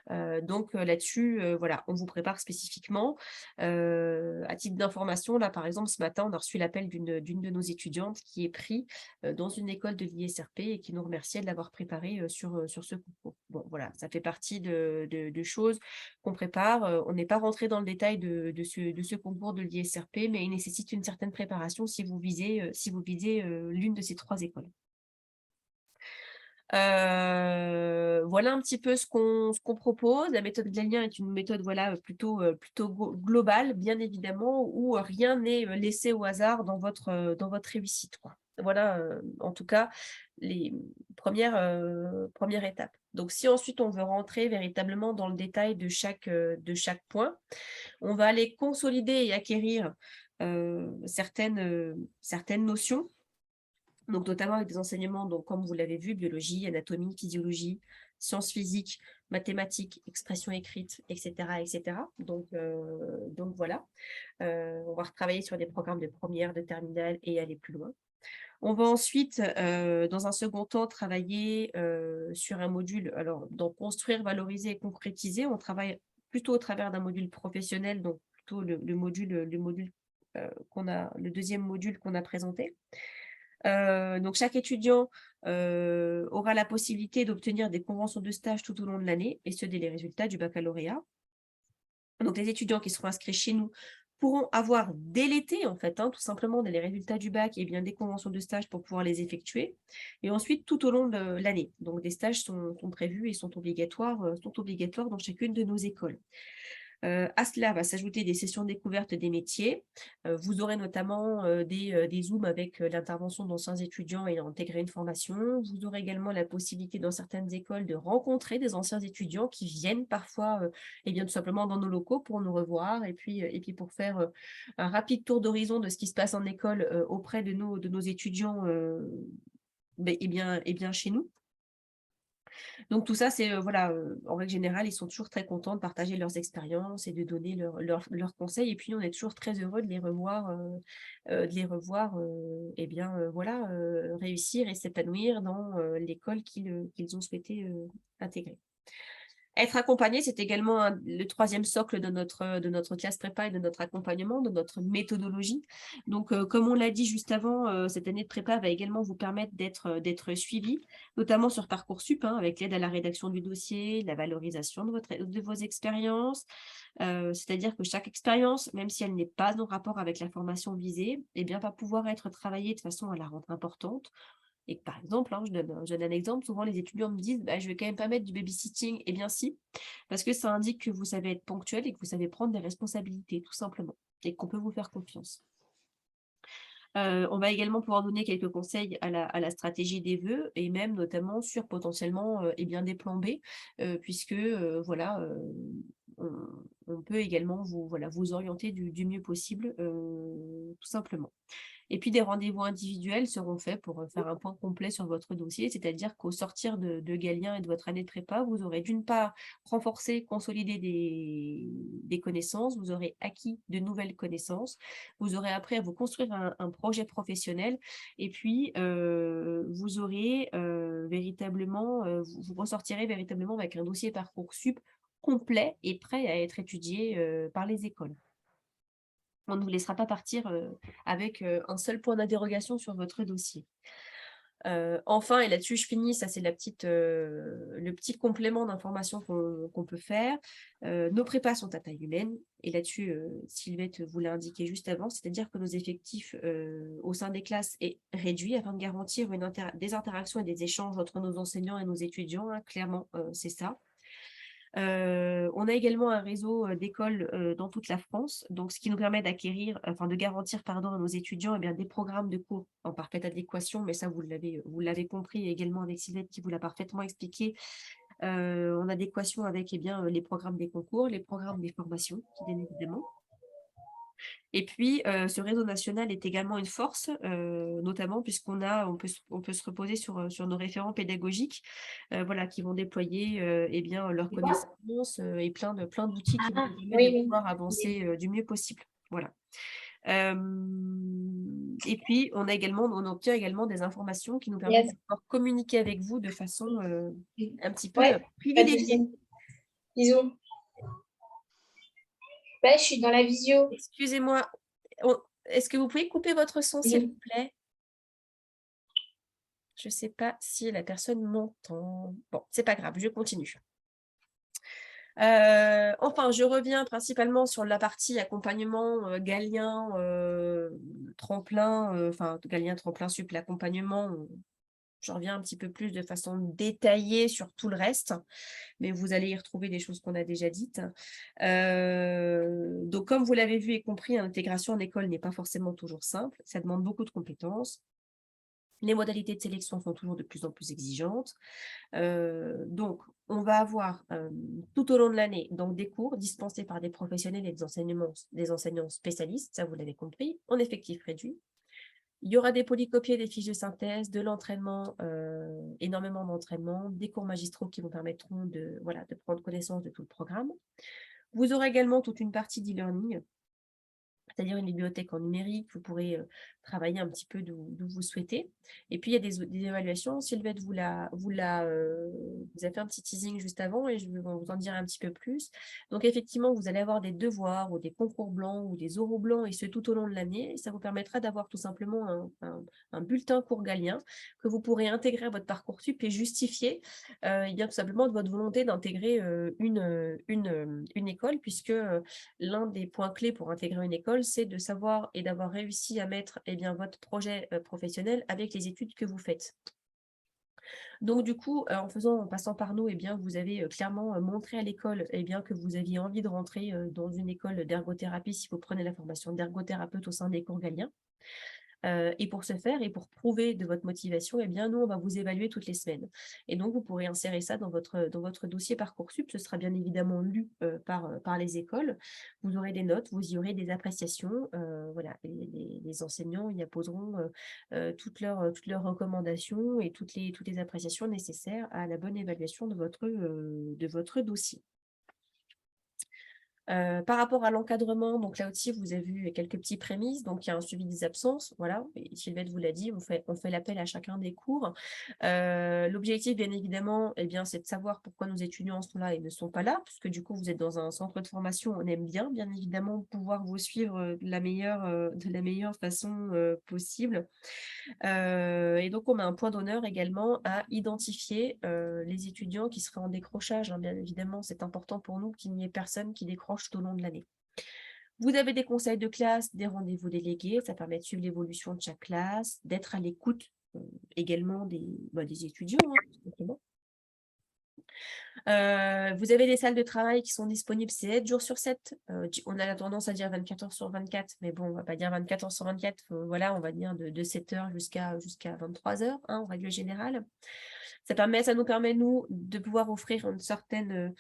Là-dessus, on vous prépare spécifiquement. À titre d'information, là, par exemple, ce matin, on a reçu l'appel d'une de nos étudiantes qui est prise dans une école de l'ISRP et qui nous remerciait de l'avoir préparée sur ce concours. Bon, voilà, ça fait partie de choses qu'on prépare. On n'est pas rentré dans le détail de ce concours de l'ISRP, mais il nécessite une certaine préparation si vous visez l'une de ces 3 écoles. Voilà un petit peu ce qu'on propose. La méthode Glenlien est une méthode plutôt globale, bien évidemment, où rien n'est laissé au hasard dans votre réussite, quoi. Voilà, en tout cas, les premières étapes. Donc, si ensuite on veut rentrer véritablement dans le détail de chaque point, on va aller consolider et acquérir certaines notions. Donc, notamment avec des enseignements, donc, comme vous l'avez vu, biologie, anatomie, physiologie, sciences physiques, mathématiques, expression écrite, etc. etc. Donc voilà. On va retravailler sur des programmes de première, de terminale et aller plus loin. On va ensuite, dans un second temps, travailler sur un module, alors, dans construire, valoriser et concrétiser. On travaille plutôt au travers d'un module professionnel, donc plutôt le deuxième module qu'on a présenté. Donc, chaque étudiant aura la possibilité d'obtenir des conventions de stage tout au long de l'année, et ce, dès les résultats du baccalauréat. Donc, les étudiants qui seront inscrits chez nous pourront avoir dès l'été, en fait, tout simplement, dès les résultats du bac, des conventions de stage pour pouvoir les effectuer. Et ensuite, tout au long de l'année. Donc, des stages sont prévus et sont obligatoires dans chacune de nos écoles. À cela va s'ajouter des sessions découvertes des métiers. Vous aurez notamment des Zooms avec l'intervention d'anciens étudiants ayant intégré une formation. Vous aurez également la possibilité dans certaines écoles de rencontrer des anciens étudiants qui viennent parfois tout simplement dans nos locaux pour nous revoir et puis pour faire un rapide tour d'horizon de ce qui se passe en école auprès de nos étudiants est bien chez nous. Donc tout ça, c'est voilà, en règle générale, ils sont toujours très contents de partager leurs expériences et de donner leurs conseils. Et puis, on est toujours très heureux de les revoir, et bien, voilà, réussir et s'épanouir dans l'école qu'ils ont souhaité intégrer. Être accompagné, c'est également le troisième socle de notre classe prépa et de notre accompagnement, de notre méthodologie. Donc, comme on l'a dit juste avant, cette année de prépa va également vous permettre d'être suivi, notamment sur Parcoursup, hein, avec l'aide à la rédaction du dossier, la valorisation de vos expériences. C'est-à-dire que chaque expérience, même si elle n'est pas en rapport avec la formation visée, eh bien, va pouvoir être travaillée de façon à la rendre importante. Et par exemple, hein, je donne un exemple, souvent les étudiants me disent bah, je vais quand même pas mettre du babysitting. Eh bien si, parce que ça indique que vous savez être ponctuel et que vous savez prendre des responsabilités, tout simplement, et qu'on peut vous faire confiance. On va également pouvoir donner quelques conseils à la stratégie des vœux et même notamment sur potentiellement eh bien, des plans B, puisque voilà, on peut également vous orienter du mieux possible, tout simplement. Et puis, des rendez-vous individuels seront faits pour faire un point complet sur votre dossier, c'est-à-dire qu'au sortir de Galien et de votre année de prépa, vous aurez d'une part renforcé, consolidé des connaissances, vous aurez acquis de nouvelles connaissances, vous aurez appris à vous construire un projet professionnel, et puis vous aurez véritablement, vous ressortirez véritablement avec un dossier Parcoursup complet et prêt à être étudié par les écoles. On ne vous laissera pas partir avec un seul point d'interrogation sur votre dossier. Enfin, et là-dessus je finis, ça c'est le petit complément d'information qu'on peut faire. Nos prépas sont à taille humaine, et là-dessus, Sylvette vous l'a indiqué juste avant, c'est-à-dire que nos effectifs au sein des classes est réduit afin de garantir des interactions et des échanges entre nos enseignants et nos étudiants, hein, clairement, c'est ça. On a également un réseau d'écoles dans toute la France, donc ce qui nous permet de garantir à nos étudiants des programmes de cours en parfaite adéquation, mais ça vous l'avez compris également avec Sylvette qui vous l'a parfaitement expliqué, en adéquation avec les programmes des concours, les programmes des formations, bien évidemment. Et puis, ce réseau national est également une force, notamment puisqu'on peut se reposer sur nos référents pédagogiques, voilà, qui vont déployer leurs connaissances et plein d'outils qui vont nous permettre de pouvoir avancer du mieux possible. Voilà. Et puis, on obtient également des informations qui nous permettent de pouvoir communiquer avec vous de façon un petit peu privilégiée. Bisous. Ouais, je suis dans la visio. Excusez-moi, est-ce que vous pouvez couper votre son, s'il vous plaît? Je ne sais pas si la personne m'entend. Bon, c'est pas grave, je continue. Enfin, je reviens principalement sur la partie accompagnement Galien, tremplin, Galien, tremplin sup, l'accompagnement. J'en reviens un petit peu plus de façon détaillée sur tout le reste, mais vous allez y retrouver des choses qu'on a déjà dites. Donc, comme vous l'avez vu et compris, l'intégration en école n'est pas forcément toujours simple. Ça demande beaucoup de compétences. Les modalités de sélection sont toujours de plus en plus exigeantes. Donc, on va avoir tout au long de l'année des cours dispensés par des professionnels et des enseignants spécialistes, ça vous l'avez compris, en effectif réduit. Il y aura des polycopiés, des fiches de synthèse, de l'entraînement, énormément d'entraînement, des cours magistraux qui vous permettront de prendre connaissance de tout le programme. Vous aurez également toute une partie d'e-learning, c'est-à-dire une bibliothèque en numérique, vous pourrez travailler un petit peu d'où vous souhaitez. Et puis, il y a des évaluations. Sylvette vous a fait un petit teasing juste avant et je vais vous en dire un petit peu plus. Donc, effectivement, vous allez avoir des devoirs ou des concours blancs ou des oraux blancs, et ce tout au long de l'année. Ça vous permettra d'avoir tout simplement un bulletin cours Galien que vous pourrez intégrer à votre Parcoursup et justifier tout simplement de votre volonté d'intégrer une école, puisque l'un des points clés pour intégrer une école, c'est de savoir et d'avoir réussi à mettre votre projet professionnel avec les études que vous faites. Donc, du coup, en passant par nous, vous avez clairement montré à l'école que vous aviez envie de rentrer dans une école d'ergothérapie si vous prenez la formation d'ergothérapeute au sein des cours Galien. Et pour ce faire et pour prouver de votre motivation, nous, on va vous évaluer toutes les semaines. Et donc, vous pourrez insérer ça dans votre dossier Parcoursup. Ce sera bien évidemment lu par les écoles. Vous aurez des notes, vous y aurez des appréciations. voilà, les enseignants y apposeront toutes leurs recommandations et toutes les appréciations nécessaires à la bonne évaluation de votre dossier. Par rapport à l'encadrement, donc là aussi, vous avez vu quelques petits prémices. Donc, il y a un suivi des absences. Voilà, et Sylvette vous l'a dit, on fait l'appel à chacun des cours. L'objectif, bien évidemment, eh bien, c'est de savoir pourquoi nos étudiants sont là et ne sont pas là, puisque du coup, vous êtes dans un centre de formation. On aime bien évidemment, pouvoir vous suivre de la meilleure façon possible. Et donc, on met un point d'honneur également à identifier les étudiants qui seraient en décrochage. Hein, bien évidemment, c'est important pour nous qu'il n'y ait personne qui décroche tout au long de l'année. Vous avez des conseils de classe, des rendez-vous délégués, ça permet de suivre l'évolution de chaque classe, d'être à l'écoute également des étudiants, hein, tout simplement. Vous avez des salles de travail qui sont disponibles 7 jours sur 7. On a la tendance à dire 24 heures sur 24, mais bon, on ne va pas dire 24 heures sur 24. Voilà, on va dire de 7 heures jusqu'à 23 heures, hein, en règle générale. Ça nous permet, nous, de pouvoir offrir une certaine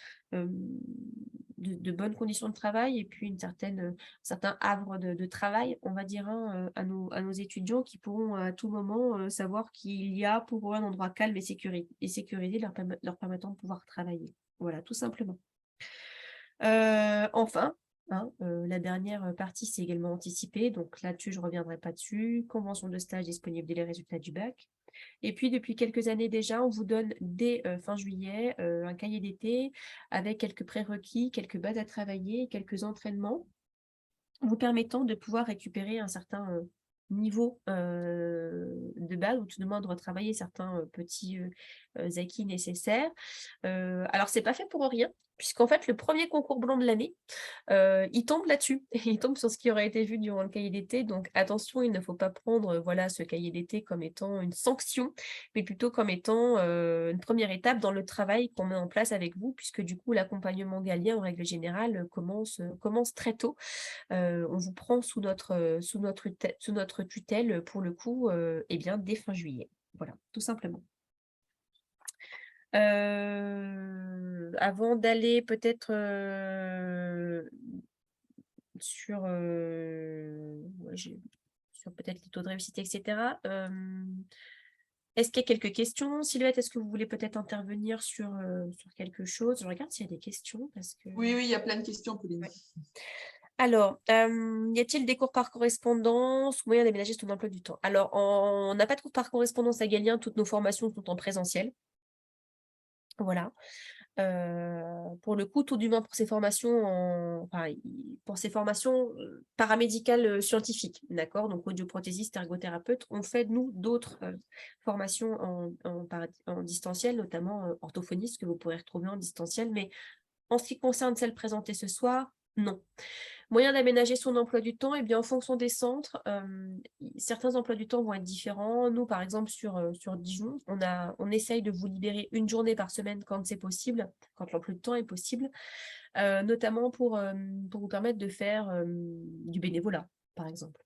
de bonnes conditions de travail et puis certain havre de travail, on va dire, hein, à nos étudiants qui pourront à tout moment savoir qu'il y a pour eux un endroit calme et sécurisé leur permettant de pouvoir travailler. Voilà, tout simplement. Enfin, hein, la dernière partie, c'est également anticipé. Donc là-dessus, je ne reviendrai pas dessus. Convention de stage disponible dès les résultats du bac. Et puis, depuis quelques années déjà, on vous donne dès fin juillet un cahier d'été avec quelques prérequis, quelques bases à travailler, quelques entraînements vous permettant de pouvoir récupérer un certain niveau de base, ou tout de moins de retravailler certains petits acquis nécessaires. Alors, c'est pas fait pour rien, puisqu'en fait, le premier concours blanc de l'année, il tombe là-dessus. Il tombe sur ce qui aurait été vu durant le cahier d'été. Donc, attention, il ne faut pas prendre voilà, ce cahier d'été comme étant une sanction, mais plutôt comme étant une première étape dans le travail qu'on met en place avec vous, puisque du coup, l'accompagnement galien, en règle générale, commence très tôt. On vous prend sous notre tutelle, pour le coup, eh bien, dès fin juillet. Voilà, tout simplement. Avant d'aller peut-être sur, sur peut-être les taux de réussite, etc. Est-ce qu'il y a quelques questions? Sylvette, est-ce que vous voulez peut-être intervenir sur quelque chose? Je regarde s'il y a des questions. Parce que... Oui, il y a plein de questions, Pauline. Ouais. Alors, y a-t-il des cours par correspondance ou moyen d'aménager son emploi du temps? Alors, on n'a pas de cours par correspondance à Galien, toutes nos formations sont en présentiel. Voilà. Pour le coup, tout du moins pour ces formations, paramédicales scientifiques, d'accord? Donc, audioprothésiste, ergothérapeute. On fait, nous, d'autres formations en distanciel, notamment orthophoniste, que vous pourrez retrouver en distanciel. Mais en ce qui concerne celle présentée ce soir, non. Moyen d'aménager son emploi du temps, eh bien, en fonction des centres, certains emplois du temps vont être différents. Nous, par exemple, sur Dijon, on essaye de vous libérer une journée par semaine quand c'est possible, quand l'emploi du temps est possible, notamment pour vous permettre de faire du bénévolat, par exemple.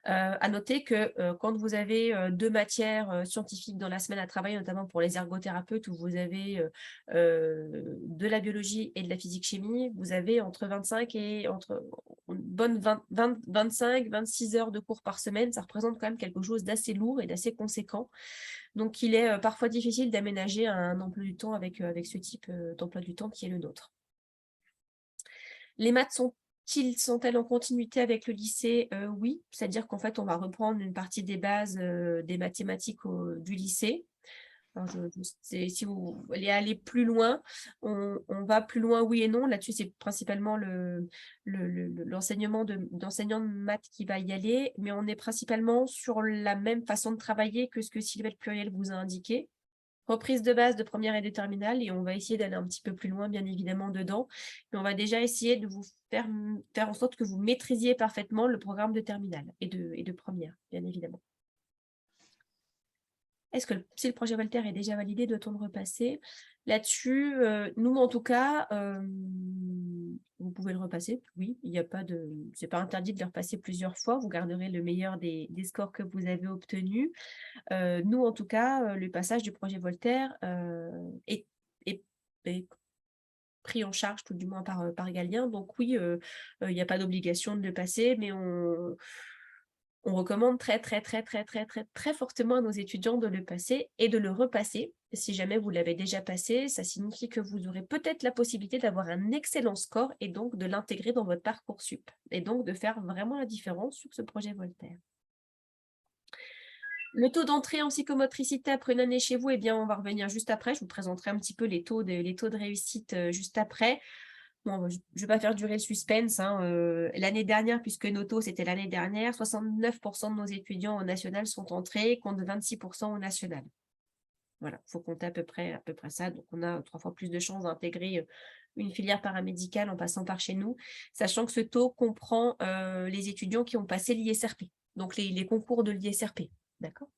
À noter que quand vous avez 2 matières scientifiques dans la semaine à travailler, notamment pour les ergothérapeutes, où vous avez de la biologie et de la physique-chimie, vous avez entre 25 et entre une bonne 25, 26 heures de cours par semaine. Ça représente quand même quelque chose d'assez lourd et d'assez conséquent. Donc, il est parfois difficile d'aménager un emploi du temps avec ce type d'emploi du temps qui est le nôtre. Les maths sont-elles en continuité avec le lycée? Oui, c'est-à-dire qu'en fait, on va reprendre une partie des bases des mathématiques du lycée. Alors, si vous voulez aller plus loin, on va plus loin, oui et non. Là-dessus, c'est principalement l'enseignement d'enseignants de maths qui va y aller, mais on est principalement sur la même façon de travailler que ce que Sylvette Pluriel vous a indiqué. Reprise de base de première et de terminale, et on va essayer d'aller un petit peu plus loin, bien évidemment, dedans. Mais on va déjà essayer de vous faire en sorte que vous maîtrisiez parfaitement le programme de terminale et de première, bien évidemment. Est-ce que si le projet Voltaire est déjà validé, doit-on le repasser? Là-dessus, nous, en tout cas, vous pouvez le repasser. Oui, il n'y a pas de... C'est pas interdit de le repasser plusieurs fois. Vous garderez le meilleur des scores que vous avez obtenus. Nous, en tout cas, le passage du projet Voltaire est pris en charge tout du moins par Galien. Donc oui, il n'y a pas d'obligation de le passer, mais on recommande très, très, très, très, très, très, très fortement à nos étudiants de le passer et de le repasser. Si jamais vous l'avez déjà passé, ça signifie que vous aurez peut-être la possibilité d'avoir un excellent score et donc de l'intégrer dans votre Parcoursup et donc de faire vraiment la différence sur ce projet Voltaire. Le taux d'entrée en psychomotricité après une année chez vous, eh bien, on va revenir juste après. Je vous présenterai un petit peu les taux de réussite juste après. Bon, je ne vais pas faire durer le suspense. L'année dernière, puisque nos taux, c'était l'année dernière, 69% de nos étudiants au national sont entrés, contre 26% au national. Voilà, il faut compter à peu près ça. Donc, on a 3 fois plus de chances d'intégrer une filière paramédicale en passant par chez nous, sachant que ce taux comprend les étudiants qui ont passé l'ISRP, donc les concours de l'ISRP. D'accord ?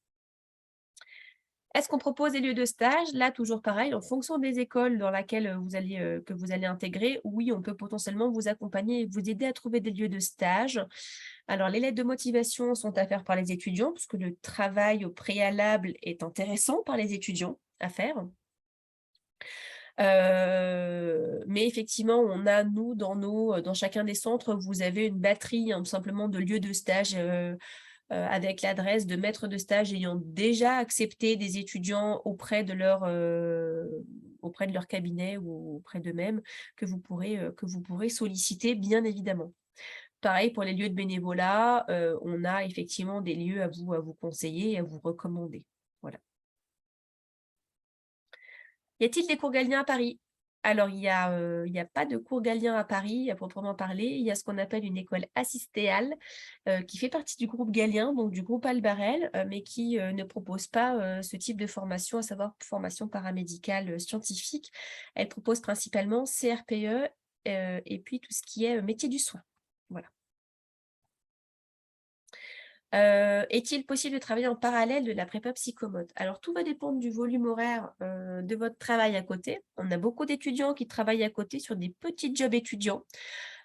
Est-ce qu'on propose des lieux de stage? Là, toujours pareil, en fonction des écoles dans lesquelles que vous allez intégrer, oui, on peut potentiellement vous accompagner et vous aider à trouver des lieux de stage. Alors, les lettres de motivation sont à faire par les étudiants, puisque le travail au préalable est intéressant par les étudiants à faire. Mais effectivement, on a, nous, dans chacun des centres, vous avez une batterie, tout simplement, de lieux de stage avec l'adresse de maîtres de stage ayant déjà accepté des étudiants auprès de leur cabinet ou auprès d'eux-mêmes que vous pourrez solliciter, bien évidemment. Pareil pour les lieux de bénévolat, on a effectivement des lieux à vous conseiller et à vous recommander. Voilà. Y a-t-il des cours Galien à Paris? Alors, il y a pas de cours Galien à Paris, à proprement parler. Il y a ce qu'on appelle une école assistéale qui fait partie du groupe Galien, donc du groupe Albarel, mais qui ne propose pas ce type de formation, à savoir formation paramédicale scientifique. Elle propose principalement CRPE et puis tout ce qui est métier du soin. Voilà. Est-il possible de travailler en parallèle de la prépa psychomote? Alors, tout va dépendre du volume horaire de votre travail à côté. On a beaucoup d'étudiants qui travaillent à côté sur des petits jobs étudiants,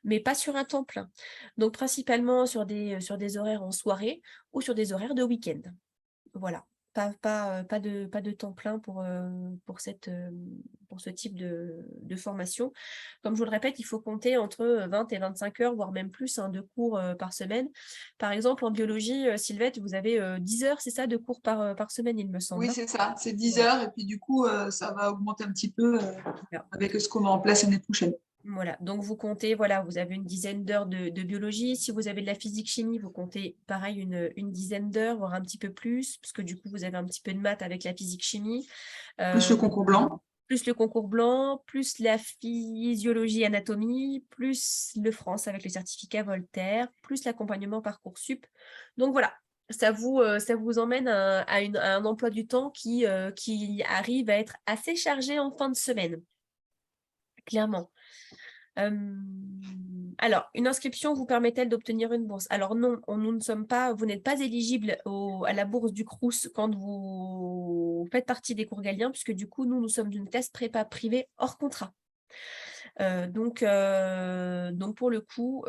mais pas sur un temps plein. Donc, principalement sur des horaires en soirée ou sur des horaires de week-end. Voilà. Pas de temps plein pour ce type de formation. Comme je vous le répète, il faut compter entre 20 et 25 heures, voire même plus, de cours par semaine. Par exemple, en biologie, Sylvette, vous avez 10 heures, c'est ça, de cours par semaine, il me semble. Oui, c'est ça, c'est 10 heures et puis du coup, ça va augmenter un petit peu avec ce qu'on met en place l'année prochaine. Voilà, donc vous comptez, voilà, vous avez une dizaine d'heures de biologie. Si vous avez de la physique-chimie, vous comptez pareil une dizaine d'heures, voire un petit peu plus, parce que du coup, vous avez un petit peu de maths avec la physique-chimie. Plus le concours blanc. Plus le concours blanc, plus la physiologie-anatomie, plus le France avec le certificat Voltaire, plus l'accompagnement Parcoursup. Donc voilà, ça vous emmène à un emploi du temps qui arrive à être assez chargé en fin de semaine, clairement. Alors, une inscription vous permet-elle d'obtenir une bourse? Alors non, vous n'êtes pas éligible à la bourse du Crous quand vous faites partie des cours Galien, puisque du coup, nous sommes d'une classe prépa privée hors contrat. Donc pour le coup,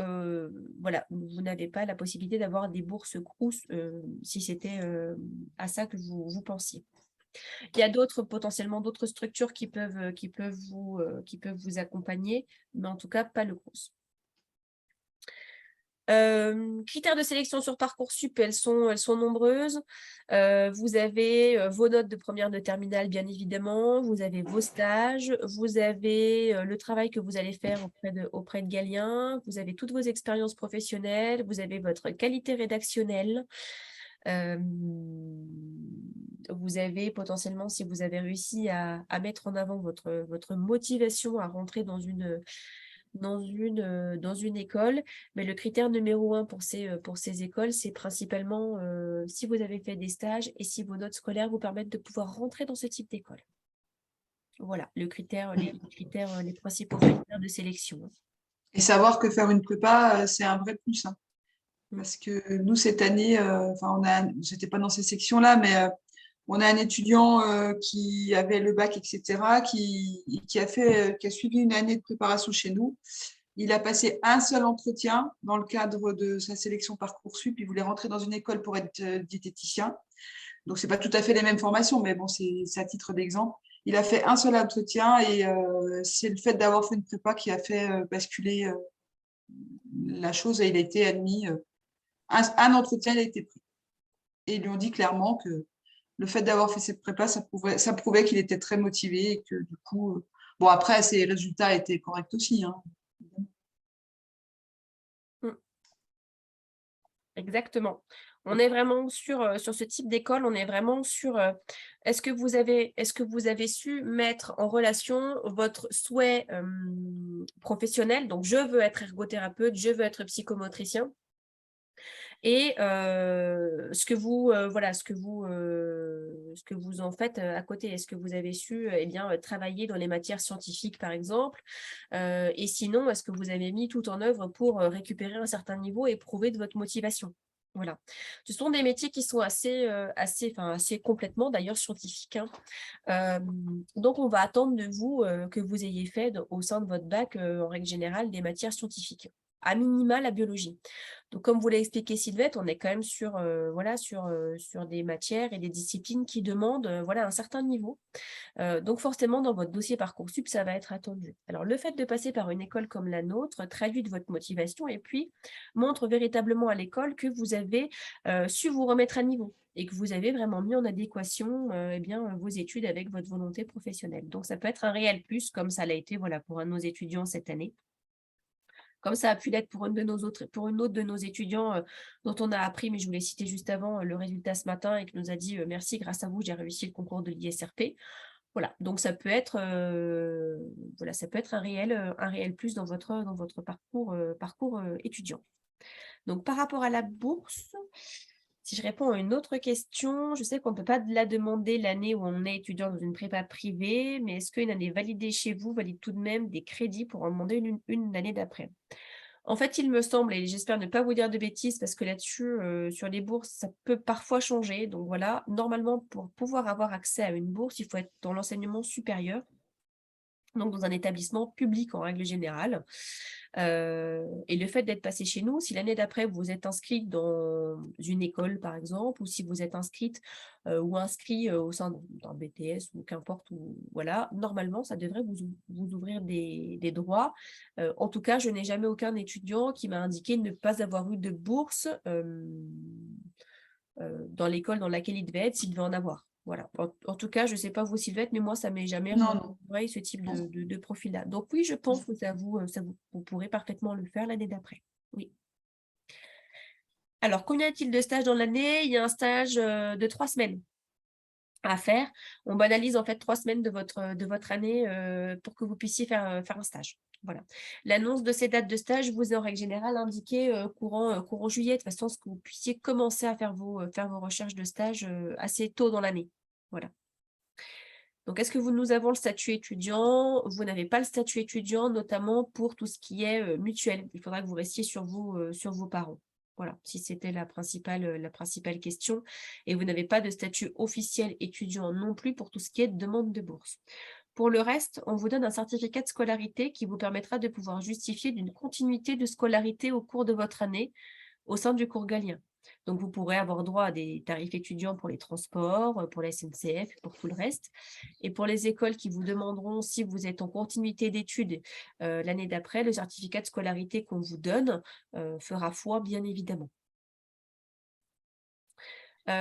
voilà, vous n'avez pas la possibilité d'avoir des bourses Crous si c'était à ça que vous pensiez. Il y a potentiellement d'autres structures qui peuvent vous accompagner, mais en tout cas, pas le Crous. Critères de sélection sur Parcoursup, elles sont nombreuses. Vous avez vos notes de première de terminale, bien évidemment. Vous avez vos stages. Vous avez le travail que vous allez faire auprès de Galien. Vous avez toutes vos expériences professionnelles. Vous avez votre qualité rédactionnelle. Vous avez potentiellement, si vous avez réussi à mettre en avant votre motivation à rentrer dans une école, mais le critère numéro 1 pour ces écoles, c'est principalement si vous avez fait des stages et si vos notes scolaires vous permettent de pouvoir rentrer dans ce type d'école. Voilà, les principaux critères de sélection. Et savoir que faire une prépa, c'est un vrai plus. Parce que nous, cette année, j'étais pas dans ces sections-là, mais on a un étudiant qui avait le bac, etc., qui a suivi une année de préparation chez nous. Il a passé un seul entretien dans le cadre de sa sélection Parcoursup. Il voulait rentrer dans une école pour être diététicien. Donc, ce n'est pas tout à fait les mêmes formations, mais bon, c'est à titre d'exemple. il a fait un seul entretien et c'est le fait d'avoir fait une prépa qui a fait basculer la chose et il a été admis. Un entretien, il a été pris. Et ils lui ont dit clairement que le fait d'avoir fait cette prépa, ça prouvait qu'il était très motivé et que du coup, bon, après, ses résultats étaient corrects aussi, hein. Exactement. On est vraiment sur ce type d'école, on est vraiment sur est-ce que vous avez su mettre en relation votre souhait professionnel, donc je veux être ergothérapeute, je veux être psychomotricien, et ce que vous en faites à côté. Est-ce que vous avez su travailler dans les matières scientifiques, par exemple, et sinon, est-ce que vous avez mis tout en œuvre pour récupérer un certain niveau et prouver de votre motivation? Voilà. Ce sont des métiers qui sont assez complètement d'ailleurs scientifiques, hein. Donc, on va attendre de vous que vous ayez fait au sein de votre bac, en règle générale, des matières scientifiques, à minima la biologie. Donc, comme vous l'a expliqué Sylvette, on est quand même sur des matières et des disciplines qui demandent un certain niveau. Donc, forcément, dans votre dossier Parcoursup, ça va être attendu. Alors, le fait de passer par une école comme la nôtre traduit de votre motivation et puis montre véritablement à l'école que vous avez su vous remettre à niveau et que vous avez vraiment mis en adéquation vos études avec votre volonté professionnelle. Donc, ça peut être un réel plus, comme ça l'a été pour un de nos étudiants cette année. Comme ça a pu l'être pour une autre de nos étudiants dont on a appris, mais je vous l'ai cité juste avant, le résultat ce matin et qui nous a dit merci, grâce à vous, j'ai réussi le concours de l'ISRP. Voilà, donc ça peut être un réel plus dans votre parcours étudiant. Donc par rapport à la bourse, si je réponds à une autre question, je sais qu'on ne peut pas la demander l'année où on est étudiant dans une prépa privée, mais est-ce qu'une année validée chez vous valide tout de même des crédits pour en demander une l'année d'après? En fait, il me semble, et j'espère ne pas vous dire de bêtises, parce que là-dessus, sur les bourses, ça peut parfois changer. Donc voilà, normalement, pour pouvoir avoir accès à une bourse, il faut être dans l'enseignement supérieur, donc dans un établissement public en règle générale. Et le fait d'être passé chez nous, si l'année d'après vous êtes inscrite dans une école par exemple, ou si vous êtes inscrite ou inscrit au sein d'un BTS ou qu'importe, voilà, normalement ça devrait vous ouvrir des droits. En tout cas, je n'ai jamais aucun étudiant qui m'a indiqué ne pas avoir eu de bourse dans l'école dans laquelle il devait être, s'il devait en avoir. Voilà. En tout cas, je ne sais pas vous, Sylvette, mais moi, ça m'est jamais Non. renvoyé ce type de profil-là. Donc oui, je pense que vous pourrez parfaitement le faire l'année d'après. Oui. Alors, combien y a-t-il de stages dans l'année? Il y a un stage de 3 semaines à faire. On banalise en fait 3 semaines de votre année pour que vous puissiez faire un stage. Voilà. L'annonce de ces dates de stage vous est en règle générale indiquée courant juillet, de façon à ce que vous puissiez commencer à faire vos recherches de stage assez tôt dans l'année. Voilà. Donc, est-ce que nous avons le statut étudiant? Vous n'avez pas le statut étudiant, notamment pour tout ce qui est mutuel. Il faudra que vous restiez sur vos parents. Voilà, si c'était la principale question. Et vous n'avez pas de statut officiel étudiant non plus pour tout ce qui est demande de bourse. Pour le reste, on vous donne un certificat de scolarité qui vous permettra de pouvoir justifier d'une continuité de scolarité au cours de votre année au sein du cours Galien. Donc, vous pourrez avoir droit à des tarifs étudiants pour les transports, pour la SNCF, pour tout le reste. Et pour les écoles qui vous demanderont si vous êtes en continuité d'études l'année d'après, le certificat de scolarité qu'on vous donne fera foi, bien évidemment.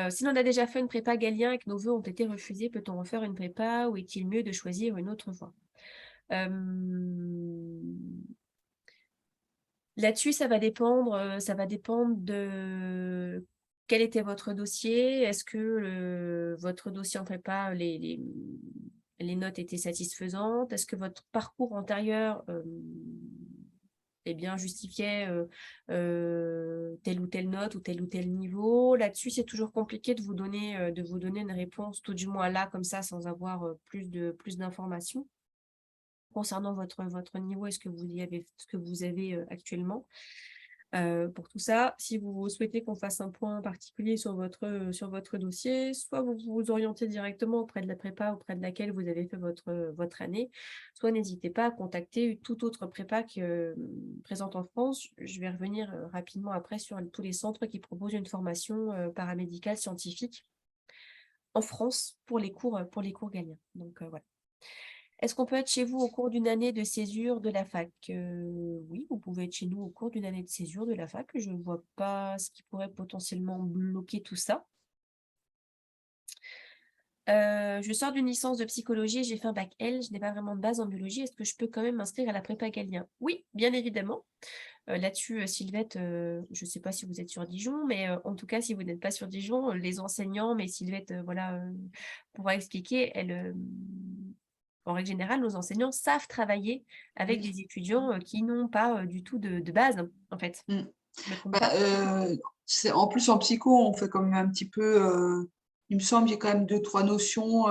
Si l'on a déjà fait une prépa Galien et que nos vœux ont été refusés, peut-on refaire une prépa ou est-il mieux de choisir une autre voie? Là-dessus, ça va dépendre de quel était votre dossier. Est-ce que votre dossier en prépa, les notes étaient satisfaisantes? Est-ce que votre parcours antérieur justifiait telle ou telle note ou tel niveau? Là-dessus, c'est toujours compliqué de vous donner une réponse, tout du moins là, comme ça, sans avoir plus d'informations concernant votre niveau et ce que vous avez actuellement. Pour tout ça, si vous souhaitez qu'on fasse un point particulier sur votre dossier, soit vous vous orientez directement auprès de la prépa auprès de laquelle vous avez fait votre année, soit n'hésitez pas à contacter toute autre prépa présente en France. Je vais revenir rapidement après sur tous les centres qui proposent une formation paramédicale scientifique en France pour les cours galiens. Donc voilà. Est-ce qu'on peut être chez vous au cours d'une année de césure de la fac? Oui, vous pouvez être chez nous au cours d'une année de césure de la fac. Je ne vois pas ce qui pourrait potentiellement bloquer tout ça. Je sors d'une licence de psychologie et j'ai fait un bac L. Je n'ai pas vraiment de base en biologie. Est-ce que je peux quand même m'inscrire à la prépa Galien? Oui, bien évidemment. Là-dessus, Sylvette, je ne sais pas si vous êtes sur Dijon, mais en tout cas, si vous n'êtes pas sur Dijon, les enseignants, mais Sylvette, voilà, pourra expliquer, en règle générale, nos enseignants savent travailler avec Oui. des étudiants qui n'ont pas du tout de base, en fait. Mm. Je me trompe Bah, pas? en plus, en psycho, on fait quand même un petit peu, il me semble, il y a quand même 2, 3 notions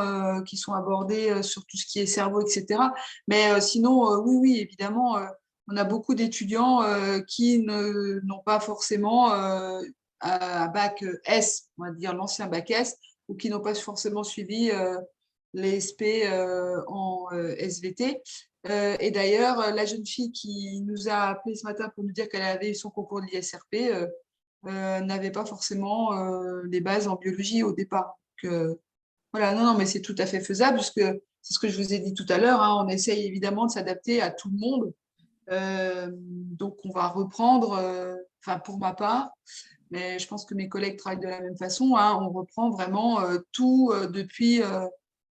qui sont abordées sur tout ce qui est cerveau, etc. Mais sinon, oui, oui, évidemment, on a beaucoup d'étudiants qui n'ont pas forcément un bac S, on va dire l'ancien bac S, ou qui n'ont pas forcément suivi les SP en SVT. Et d'ailleurs, la jeune fille qui nous a appelé ce matin pour nous dire qu'elle avait eu son concours de l'ISRP n'avait pas forcément les bases en biologie au départ. Donc, voilà, non, non, mais c'est tout à fait faisable, puisque c'est ce que je vous ai dit tout à l'heure, hein, on essaye évidemment de s'adapter à tout le monde. Donc, on va reprendre, enfin, pour ma part, mais je pense que mes collègues travaillent de la même façon, hein, on reprend vraiment tout depuis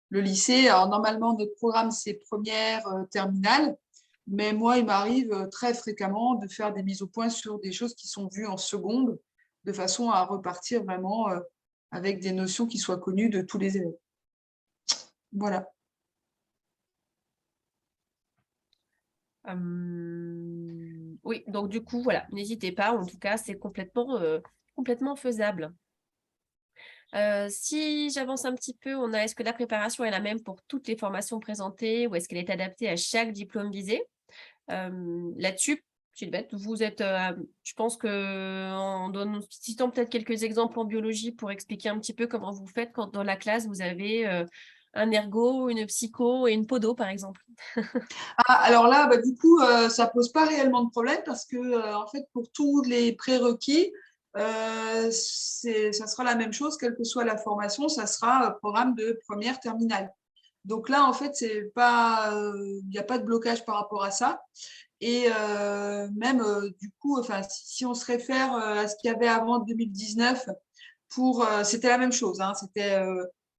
le lycée. Alors, normalement, notre programme, c'est première, terminale, mais moi, il m'arrive très fréquemment de faire des mises au point sur des choses qui sont vues en seconde, de façon à repartir vraiment avec des notions qui soient connues de tous les élèves. Voilà. Oui, donc du coup, voilà, n'hésitez pas. En tout cas, c'est complètement faisable. Si j'avance un petit peu, est-ce que la préparation est la même pour toutes les formations présentées ou est-ce qu'elle est adaptée à chaque diplôme visé? Là-dessus, Sylvette, vous êtes, je pense qu'en citant peut-être quelques exemples en biologie pour expliquer un petit peu comment vous faites quand dans la classe, vous avez un ergo, une psycho et une podo, par exemple. Ah, alors là, bah, du coup, ça pose pas réellement de problème parce que, en fait, pour tous les prérequis, ça sera la même chose, quelle que soit la formation, ça sera programme de première terminale. Donc là, en fait, c'est pas, il n'y a pas de blocage par rapport à ça. Et même, du coup, enfin, si on se réfère à ce qu'il y avait avant 2019, c'était la même chose, hein, c'était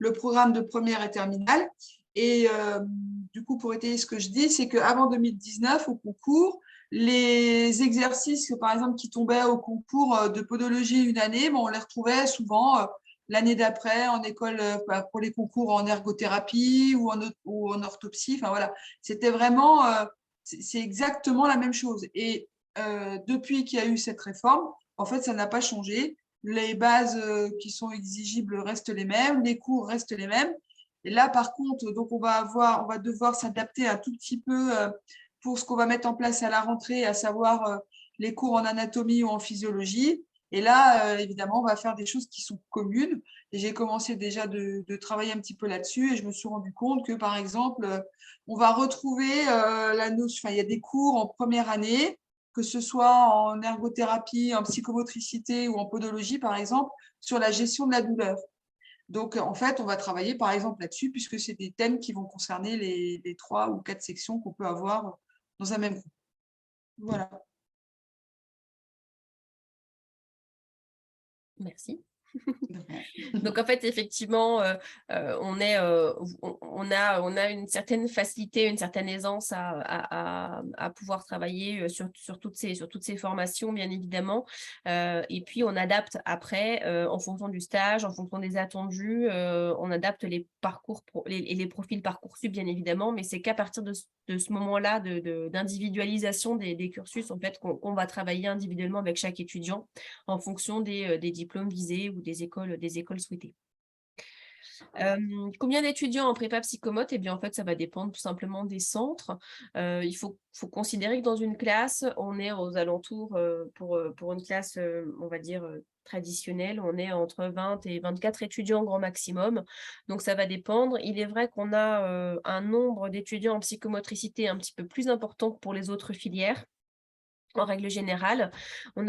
le programme de première et terminale. Et du coup, pour étayer ce que je dis, c'est qu'avant 2019, au concours, les exercices, par exemple, qui tombaient au concours de podologie une année, on les retrouvait souvent l'année d'après en école pour les concours en ergothérapie ou en orthopsie. Enfin voilà, c'était vraiment, c'est exactement la même chose. Et depuis qu'il y a eu cette réforme, en fait, ça n'a pas changé. Les bases qui sont exigibles restent les mêmes, les cours restent les mêmes. Et là, par contre, donc on va devoir s'adapter un tout petit peu pour ce qu'on va mettre en place à la rentrée, à savoir les cours en anatomie ou en physiologie. Et là, évidemment, on va faire des choses qui sont communes. Et j'ai commencé déjà de travailler un petit peu là-dessus et je me suis rendu compte que, par exemple, on va retrouver la notion, enfin, il y a des cours en première année, que ce soit en ergothérapie, en psychomotricité ou en podologie, par exemple, sur la gestion de la douleur. Donc, en fait, on va travailler, par exemple, là-dessus, puisque c'est des thèmes qui vont concerner les 3 ou 4 sections qu'on peut avoir dans un même groupe. Voilà. Merci. Donc en fait, effectivement, on a une certaine facilité, une certaine aisance à pouvoir travailler sur toutes ces formations, bien évidemment. Et puis on adapte après, en fonction du stage, en fonction des attendus, on adapte les parcours les profils Parcoursup, bien évidemment, mais c'est qu'à partir de ce moment-là d'individualisation des cursus, en fait, qu'on va travailler individuellement avec chaque étudiant en fonction des diplômes visés ou des écoles souhaitées. Combien d'étudiants en prépa psychomote? Eh bien, en fait, ça va dépendre tout simplement des centres. Il faut considérer que dans une classe, on est aux alentours, pour une classe, on va dire, traditionnelle, on est entre 20 et 24 étudiants grand maximum. Donc, ça va dépendre. Il est vrai qu'on a un nombre d'étudiants en psychomotricité un petit peu plus important que pour les autres filières. En règle générale, on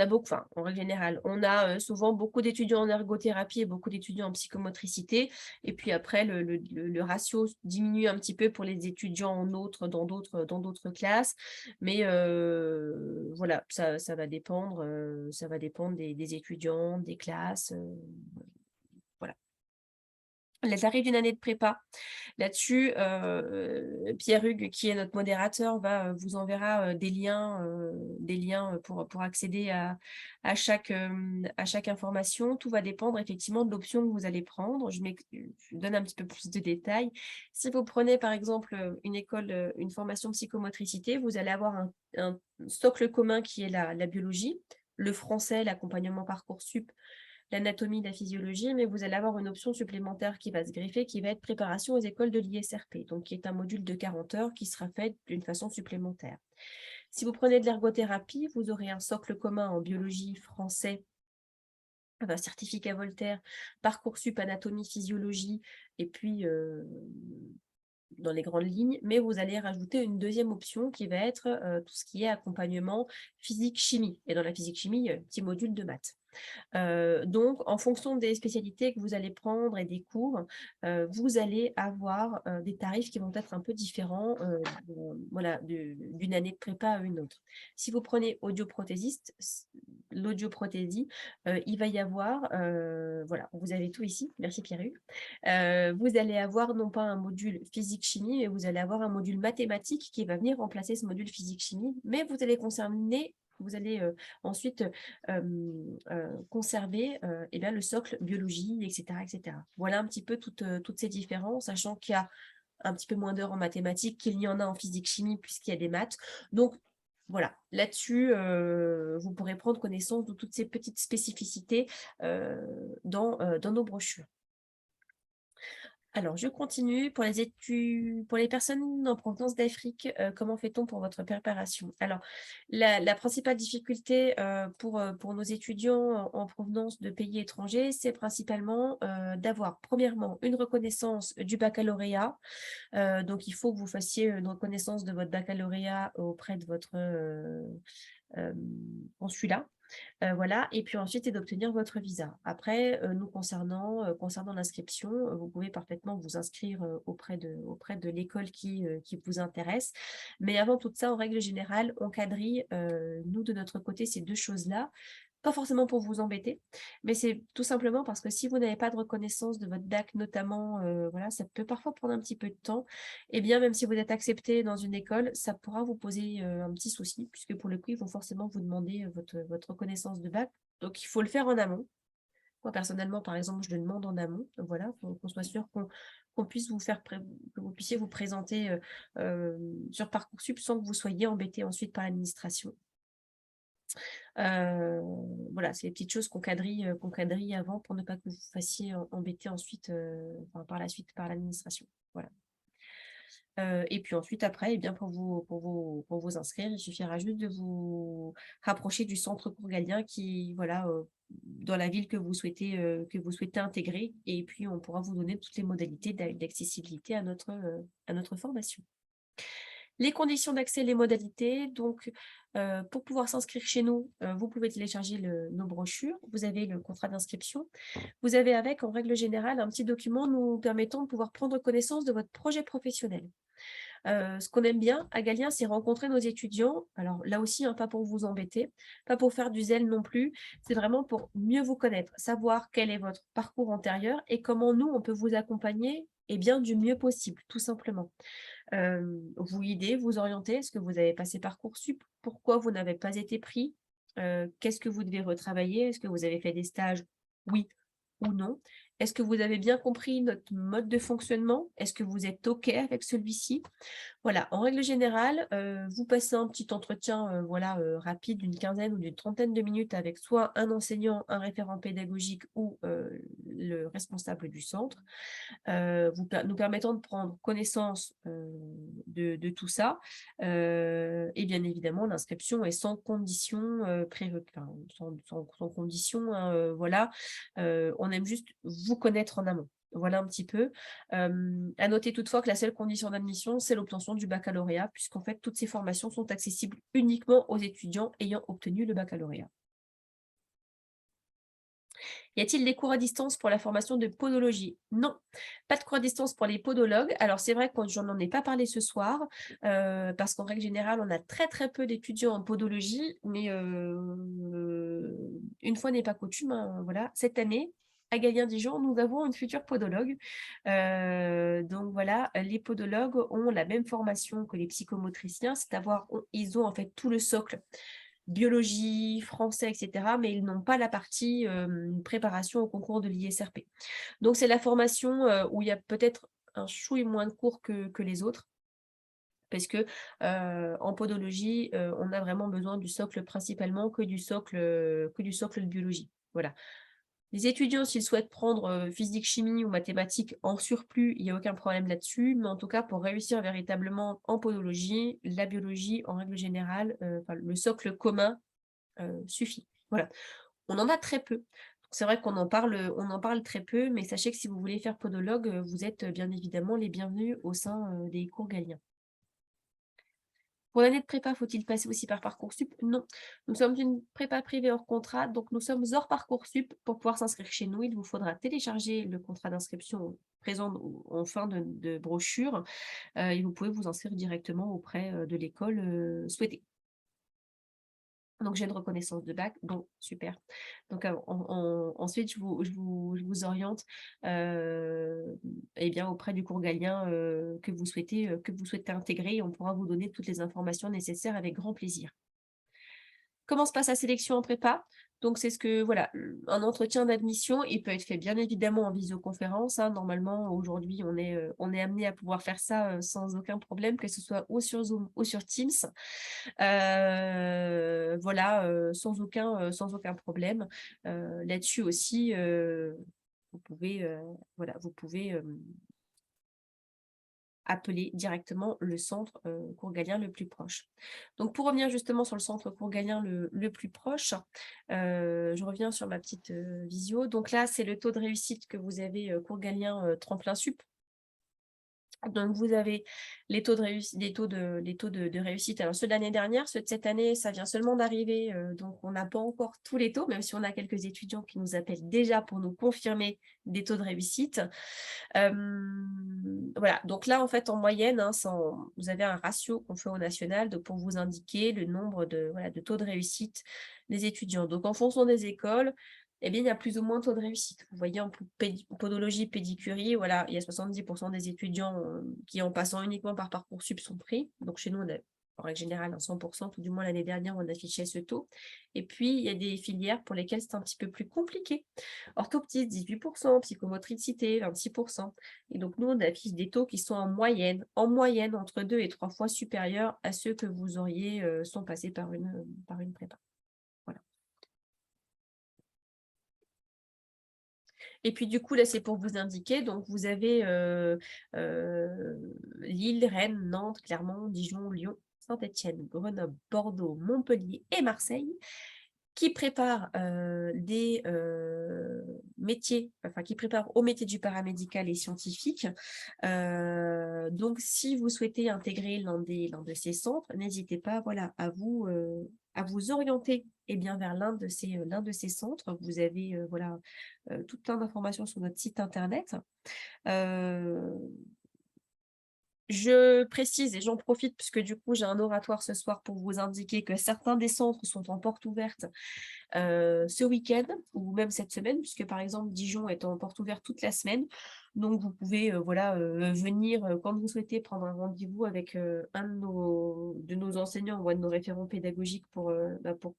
a souvent beaucoup d'étudiants en ergothérapie et beaucoup d'étudiants en psychomotricité. Et puis après, le ratio diminue un petit peu pour les étudiants dans d'autres classes. Mais voilà, ça va dépendre, des étudiants, des classes. Voilà. Les tarifs d'une année de prépa. Là-dessus, Pierre Hugues, qui est notre modérateur, vous enverra des liens pour accéder à chaque information. Tout va dépendre effectivement de l'option que vous allez prendre. Je donne un petit peu plus de détails. Si vous prenez par exemple une formation psychomotricité, vous allez avoir un socle commun qui est la biologie, le français, l'accompagnement Parcoursup, l'anatomie, la physiologie, mais vous allez avoir une option supplémentaire qui va se greffer, qui va être préparation aux écoles de l'ISRP, donc qui est un module de 40 heures qui sera fait d'une façon supplémentaire. Si vous prenez de l'ergothérapie, vous aurez un socle commun en biologie, français, un certificat Voltaire, Parcoursup, anatomie, physiologie, et puis dans les grandes lignes, mais vous allez rajouter une deuxième option qui va être tout ce qui est accompagnement physique-chimie. Et dans la physique-chimie, il y a un petit module de maths. Donc, en fonction des spécialités que vous allez prendre et des cours, vous allez avoir des tarifs qui vont être un peu différents d'une année de prépa à une autre. Si vous prenez audioprothésiste, l'audioprothésie, il va y avoir, voilà, vous avez tout ici, merci Pierre-Hugues. Vous allez avoir non pas un module physique-chimie, mais vous allez avoir un module mathématique qui va venir remplacer ce module physique-chimie, mais vous allez ensuite conserver le socle biologie, etc., etc. Voilà un petit peu toutes ces différences, sachant qu'il y a un petit peu moins d'heures en mathématiques qu'il n'y en a en physique-chimie puisqu'il y a des maths. Donc, voilà, là-dessus, vous pourrez prendre connaissance de toutes ces petites spécificités dans nos brochures. Alors, je continue. Pour les personnes en provenance d'Afrique, comment fait-on pour votre préparation? Alors, la principale difficulté pour nos étudiants en provenance de pays étrangers, c'est principalement d'avoir, premièrement, une reconnaissance du baccalauréat. Donc, il faut que vous fassiez une reconnaissance de votre baccalauréat auprès de votre consulat. Voilà, et puis ensuite, c'est d'obtenir votre visa. Après, nous concernant l'inscription, vous pouvez parfaitement vous inscrire auprès de l'école qui vous intéresse. Mais avant tout ça, en règle générale, on quadrille, nous, de notre côté, ces deux choses-là. Pas forcément pour vous embêter, mais c'est tout simplement parce que si vous n'avez pas de reconnaissance de votre DAC notamment, voilà, ça peut parfois prendre un petit peu de temps. Et bien, même si vous êtes accepté dans une école, ça pourra vous poser un petit souci, puisque pour le coup, ils vont forcément vous demander votre reconnaissance de bac. Donc, il faut le faire en amont. Moi, personnellement, par exemple, je le demande en amont. Voilà, qu'on soit sûr qu'on puisse que vous puissiez vous présenter sur Parcoursup sans que vous soyez embêté ensuite par l'administration. Voilà, c'est les petites choses qu'on quadrille avant pour ne pas que vous vous fassiez embêter ensuite par la suite par l'administration. Voilà. Et puis ensuite, après, pour vous inscrire, il suffira juste de vous rapprocher du centre cours Galien qui, voilà, dans la ville que vous souhaitez intégrer. Et puis, on pourra vous donner toutes les modalités d'accessibilité à notre formation. Les conditions d'accès, les modalités. Donc, pour pouvoir s'inscrire chez nous, vous pouvez télécharger nos brochures. Vous avez le contrat d'inscription. Vous avez avec, en règle générale, un petit document nous permettant de pouvoir prendre connaissance de votre projet professionnel. Ce qu'on aime bien à Galien, c'est rencontrer nos étudiants. Alors là aussi, pas pour vous embêter, pas pour faire du zèle non plus. C'est vraiment pour mieux vous connaître, savoir quel est votre parcours antérieur et comment nous, on peut vous accompagner du mieux possible, tout simplement. Vous guider, vous orienter. Est-ce que vous avez passé Parcoursup? Pourquoi vous n'avez pas été pris? Qu'est-ce que vous devez retravailler? Est-ce que vous avez fait des stages? Oui ou non? Est-ce que vous avez bien compris notre mode de fonctionnement? Est-ce que vous êtes OK avec celui-ci? Voilà, en règle générale, vous passez un petit entretien rapide d'une quinzaine ou d'une trentaine de minutes avec soit un enseignant, un référent pédagogique ou le responsable du centre, nous permettant de prendre connaissance de tout ça. Et bien évidemment, l'inscription est sans condition sans condition. Voilà, on aime juste vous connaître en amont. Voilà un petit peu. À noter toutefois que la seule condition d'admission, c'est l'obtention du baccalauréat, puisqu'en fait, toutes ces formations sont accessibles uniquement aux étudiants ayant obtenu le baccalauréat. Y a-t-il des cours à distance pour la formation de podologie? Non, pas de cours à distance pour les podologues. Alors c'est vrai que je n'en ai pas parlé ce soir, parce qu'en règle générale, on a très peu d'étudiants en podologie, mais une fois n'est pas coutume, hein, voilà. Cette année, à Galien-Dijon, nous avons une future podologue. Donc voilà, les podologues ont la même formation que les psychomotriciens, c'est-à-dire ils ont en fait tout le socle biologie, français, etc. Mais ils n'ont pas la partie préparation au concours de l'ISRP. Donc, c'est la formation où il y a peut-être un chouille moins de cours que les autres. Parce que en podologie, on a vraiment besoin du socle principalement que du socle de biologie. Voilà. Les étudiants, s'ils souhaitent prendre physique, chimie ou mathématiques en surplus, il n'y a aucun problème là-dessus. Mais en tout cas, pour réussir véritablement en podologie, la biologie, en règle générale, le socle commun suffit. Voilà. On en a très peu. C'est vrai qu'on en parle très peu, mais sachez que si vous voulez faire podologue, vous êtes bien évidemment les bienvenus au sein des cours Galien. Pour l'année de prépa, faut-il passer aussi par Parcoursup? Non. Nous sommes une prépa privée hors contrat, donc nous sommes hors Parcoursup. Pour pouvoir s'inscrire chez nous, il vous faudra télécharger le contrat d'inscription présent en fin de brochure et vous pouvez vous inscrire directement auprès de l'école souhaitée. Donc, j'ai une reconnaissance de bac, donc super. Donc, ensuite, je vous oriente eh bien, auprès du cours Galien que vous souhaitez intégrer et on pourra vous donner toutes les informations nécessaires avec grand plaisir. Comment se passe la sélection en prépa? Donc, c'est voilà, un entretien d'admission, il peut être fait bien évidemment en visioconférence. Hein. Normalement, aujourd'hui, on est amené à pouvoir faire ça sans aucun problème, que ce soit ou sur Zoom ou sur Teams. Voilà, sans aucun problème. Là-dessus aussi, vous pouvez appeler directement le centre cours Galien le plus proche. Donc, pour revenir justement sur le centre cours Galien le plus proche, je reviens sur ma petite visio. Donc là, c'est le taux de réussite que vous avez cours Galien tremplin sup. Donc, vous avez les taux de réussite. Alors, ceux de l'année dernière, ceux de cette année, ça vient seulement d'arriver. Donc, on n'a pas encore tous les taux, même si on a quelques étudiants qui nous appellent déjà pour nous confirmer des taux de réussite. Voilà. Donc là, en fait, en moyenne, hein, vous avez un ratio qu'on fait au national pour vous indiquer le nombre de taux de réussite des étudiants. Donc, en fonction des écoles, eh bien, il y a plus ou moins de taux de réussite. Vous voyez, en podologie, pédicurie, voilà, il y a 70% des étudiants qui, en passant uniquement par Parcoursup, sont pris. Donc, chez nous, on a, en règle générale, 100%, tout du moins l'année dernière, on affichait ce taux. Et puis, il y a des filières pour lesquelles c'est un petit peu plus compliqué. Orthoptie, 18%, psychomotricité, 26%. Et donc, nous, on affiche des taux qui sont en moyenne, entre 2 et 3 fois supérieurs à ceux que vous auriez sont passés par une prépa. Et puis, du coup, là, c'est pour vous indiquer. Donc, vous avez Lille, Rennes, Nantes, Clermont, Dijon, Lyon, Saint-Étienne, Grenoble, Bordeaux, Montpellier et Marseille qui préparent des métiers, enfin, qui préparent au métier du paramédical et scientifique. Donc, si vous souhaitez intégrer l'un de ces centres, n'hésitez pas à vous orienter vers l'un de ces centres. Vous avez tout plein d'informations sur notre site internet. Je précise et j'en profite puisque du coup j'ai un oratoire ce soir pour vous indiquer que certains des centres sont en porte ouverte ce week-end ou même cette semaine, puisque par exemple Dijon est en porte ouverte toute la semaine. Donc vous pouvez venir quand vous souhaitez prendre un rendez-vous avec un de nos enseignants ou un de nos référents pédagogiques pour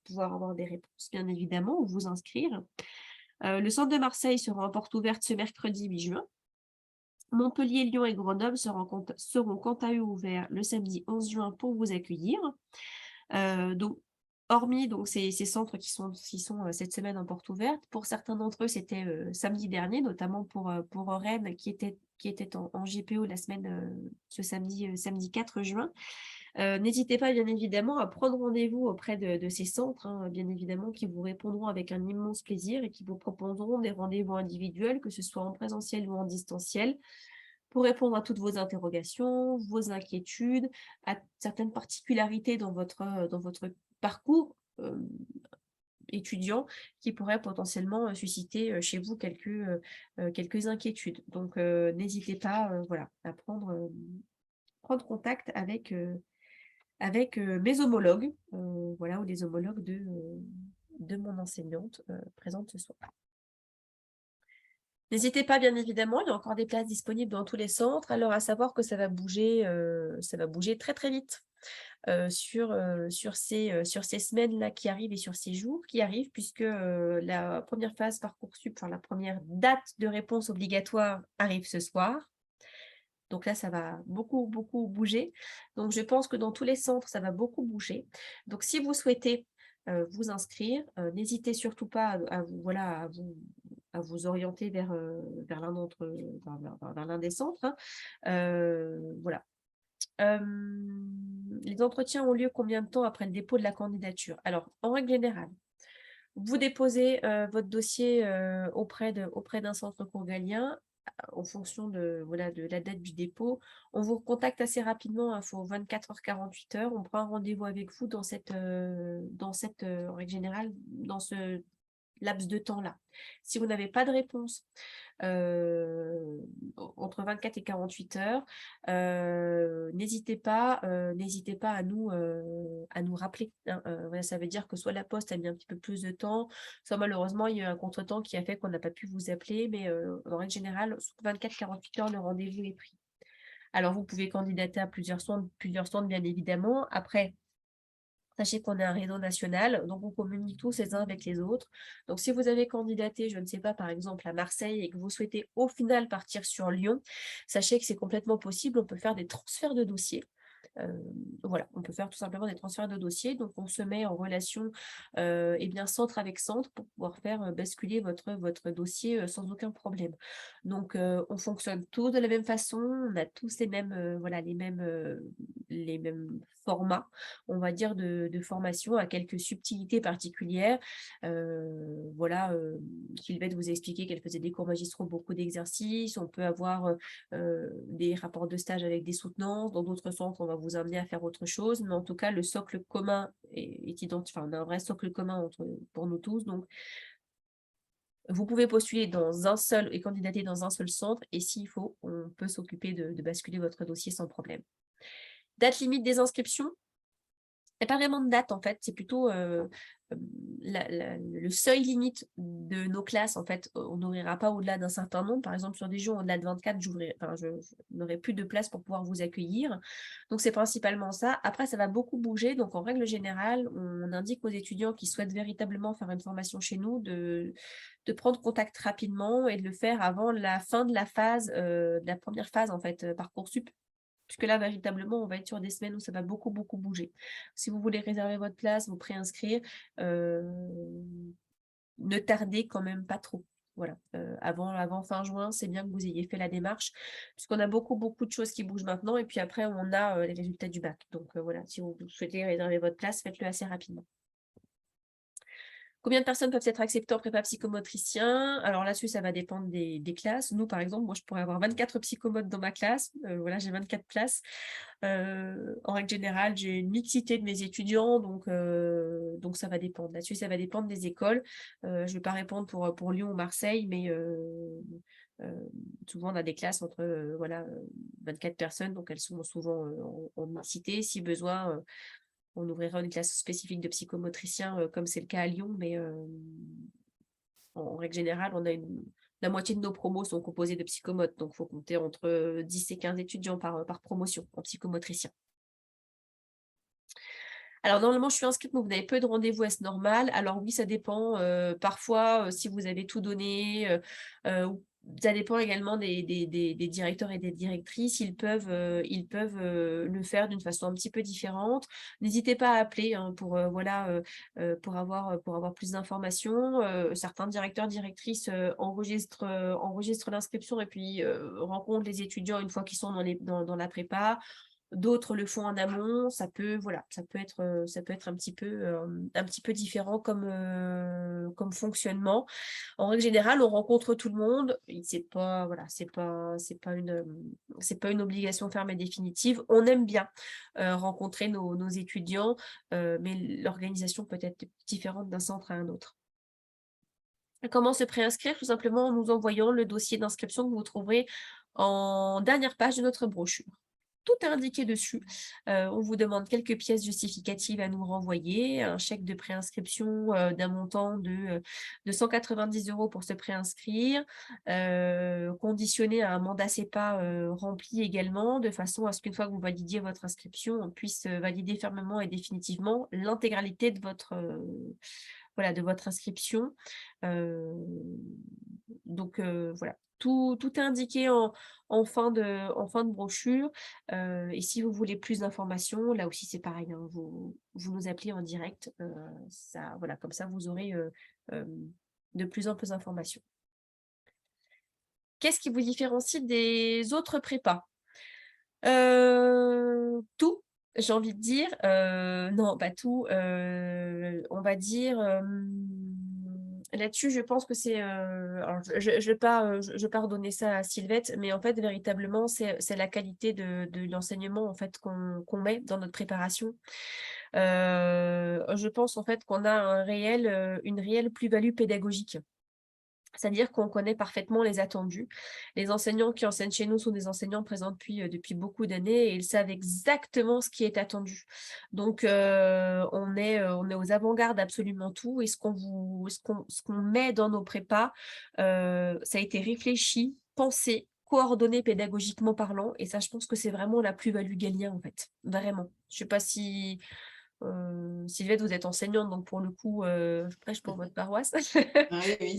pouvoir avoir des réponses, bien évidemment, ou vous inscrire. Le centre de Marseille sera en porte ouverte ce mercredi 8 juin. Montpellier, Lyon et Grenoble seront quant à eux ouverts le samedi 11 juin pour vous accueillir. Donc, hormis donc ces centres qui sont cette semaine en porte ouverte, pour certains d'entre eux, c'était samedi dernier, notamment pour Rennes qui était en JPO la semaine, ce samedi 4 juin. N'hésitez pas bien évidemment à prendre rendez-vous auprès de ces centres, hein, bien évidemment, qui vous répondront avec un immense plaisir et qui vous proposeront des rendez-vous individuels, que ce soit en présentiel ou en distanciel, pour répondre à toutes vos interrogations, vos inquiétudes, à certaines particularités dans votre parcours étudiant qui pourraient potentiellement susciter chez vous quelques inquiétudes. Donc, n'hésitez pas voilà, à prendre contact avec mes homologues, voilà, ou les homologues de mon enseignante présente ce soir. N'hésitez pas, bien évidemment, il y a encore des places disponibles dans tous les centres, alors à savoir que ça va bouger très très vite sur ces semaines-là qui arrivent et sur ces jours qui arrivent, puisque la première phase Parcoursup, enfin la première date de réponse obligatoire arrive ce soir. Donc là, ça va beaucoup, beaucoup bouger. Donc, je pense que dans tous les centres, ça va beaucoup bouger. Donc, si vous souhaitez vous inscrire, n'hésitez surtout pas à vous orienter vers l'un des centres. Hein. Voilà. Les entretiens ont lieu combien de temps après le dépôt de la candidature? Alors, en règle générale, vous déposez votre dossier auprès d'un centre cours galien en fonction de la date du dépôt. On vous contacte assez rapidement, il faut 24 heures, 48 heures. On prend un rendez-vous avec vous en règle générale, dans ce laps de temps-là. Si vous n'avez pas de réponse entre 24 et 48 heures, n'hésitez pas à nous rappeler. Hein. Voilà, ça veut dire que soit la poste a mis un petit peu plus de temps, soit malheureusement il y a eu un contretemps qui a fait qu'on n'a pas pu vous appeler, mais en règle générale, sous 24-48 heures, le rendez-vous est pris. Alors vous pouvez candidater à plusieurs centres bien évidemment. Après, sachez qu'on est un réseau national, donc on communique tous les uns avec les autres. Donc, si vous avez candidaté, je ne sais pas, par exemple, à Marseille et que vous souhaitez au final partir sur Lyon, sachez que c'est complètement possible. On peut faire des transferts de dossiers. Voilà, on peut faire tout simplement des transferts de dossiers. Donc, on se met en relation centre avec centre pour pouvoir faire basculer votre dossier sans aucun problème. Donc, on fonctionne tous de la même façon. On a tous les mêmes formats, on va dire, de formation à quelques subtilités particulières. Sylvette vous a expliqué qu'elle faisait des cours magistraux, beaucoup d'exercices. On peut avoir des rapports de stage avec des soutenances. Dans d'autres centres, on va vous amener à faire autre chose. Mais en tout cas, le socle commun est identique. Enfin, on a un vrai socle commun pour nous tous. Donc, vous pouvez postuler dans un seul et candidater dans un seul centre. Et s'il faut, on peut s'occuper de basculer votre dossier sans problème. Date limite des inscriptions. Il n'y a pas vraiment de date, en fait. C'est plutôt le seuil limite de nos classes. En fait, on n'ouvrira pas au-delà d'un certain nombre. Par exemple, sur des jours au-delà de 24, je n'aurai plus de place pour pouvoir vous accueillir. Donc, c'est principalement ça. Après, ça va beaucoup bouger. Donc, en règle générale, on indique aux étudiants qui souhaitent véritablement faire une formation chez nous de prendre contact rapidement et de le faire avant la fin de la première phase, en fait, Parcoursup. Puisque là, véritablement, on va être sur des semaines où ça va beaucoup, beaucoup bouger. Si vous voulez réserver votre place, vous préinscrire, ne tardez quand même pas trop. Voilà. Avant fin juin, c'est bien que vous ayez fait la démarche, puisqu'on a beaucoup, beaucoup de choses qui bougent maintenant. Et puis après, on a les résultats du bac. Donc voilà, si vous souhaitez réserver votre place, faites-le assez rapidement. Combien de personnes peuvent être acceptées en prépa psychomotricien? Alors là-dessus, ça va dépendre des classes. Nous, par exemple, moi, je pourrais avoir 24 psychomotes dans ma classe. Voilà, j'ai 24 places. En règle générale, j'ai une mixité de mes étudiants, donc ça va dépendre. Là-dessus, ça va dépendre des écoles. Je ne vais pas répondre pour Lyon ou Marseille, mais souvent, on a des classes entre 24 personnes, donc elles sont souvent en mixité. Si besoin, on ouvrira une classe spécifique de psychomotriciens, comme c'est le cas à Lyon, mais en règle générale, la moitié de nos promos sont composées de psychomotes, donc il faut compter entre 10 et 15 étudiants par promotion en psychomotricien. Alors, normalement, je suis inscrite, donc vous avez peu de rendez-vous, est-ce normal? Alors oui, ça dépend. Parfois, si vous avez tout donné, ça dépend également des directeurs et des directrices. Ils peuvent le faire d'une façon un petit peu différente. N'hésitez pas à appeler hein, pour, pour avoir plus d'informations. Certains directeurs, directrices enregistrent l'inscription et puis rencontrent les étudiants une fois qu'ils sont dans la prépa. D'autres le font en amont, ça peut être un petit peu différent comme fonctionnement. En règle générale, on rencontre tout le monde. C'est pas une obligation ferme et définitive. On aime bien rencontrer nos étudiants, mais l'organisation peut être différente d'un centre à un autre. Comment se préinscrire? Tout simplement en nous envoyant le dossier d'inscription que vous trouverez en dernière page de notre brochure. Tout est indiqué dessus. On vous demande quelques pièces justificatives à nous renvoyer, un chèque de préinscription d'un montant de 190 € pour se préinscrire, conditionné à un mandat CEPA rempli également, de façon à ce qu'une fois que vous validiez votre inscription, on puisse valider fermement et définitivement l'intégralité de votre inscription. Donc voilà, tout est indiqué en fin de brochure. Et si vous voulez plus d'informations, là aussi c'est pareil, hein, vous nous appelez en direct. Comme ça vous aurez de plus en plus d'informations. Qu'est-ce qui vous différencie des autres prépas? Tout, j'ai envie de dire. Non, pas tout. On va dire là-dessus, je pense que c'est. Alors, je vais pas redonner ça à Sylvette, mais en fait, véritablement, c'est la qualité de l'enseignement en fait qu'on met dans notre préparation. Je pense en fait qu'on a une réelle plus-value pédagogique. C'est-à-dire qu'on connaît parfaitement les attendus. Les enseignants qui enseignent chez nous sont des enseignants présents depuis beaucoup d'années et ils savent exactement ce qui est attendu. Donc, on est aux avant-gardes absolument tout. Et ce qu'on met dans nos prépas, ça a été réfléchi, pensé, coordonné pédagogiquement parlant. Et ça, je pense que c'est vraiment la plus-value Galien, en fait. Vraiment. Je ne sais pas si... Sylvette, vous êtes enseignante, donc pour le coup, je prêche pour votre paroisse. Oui,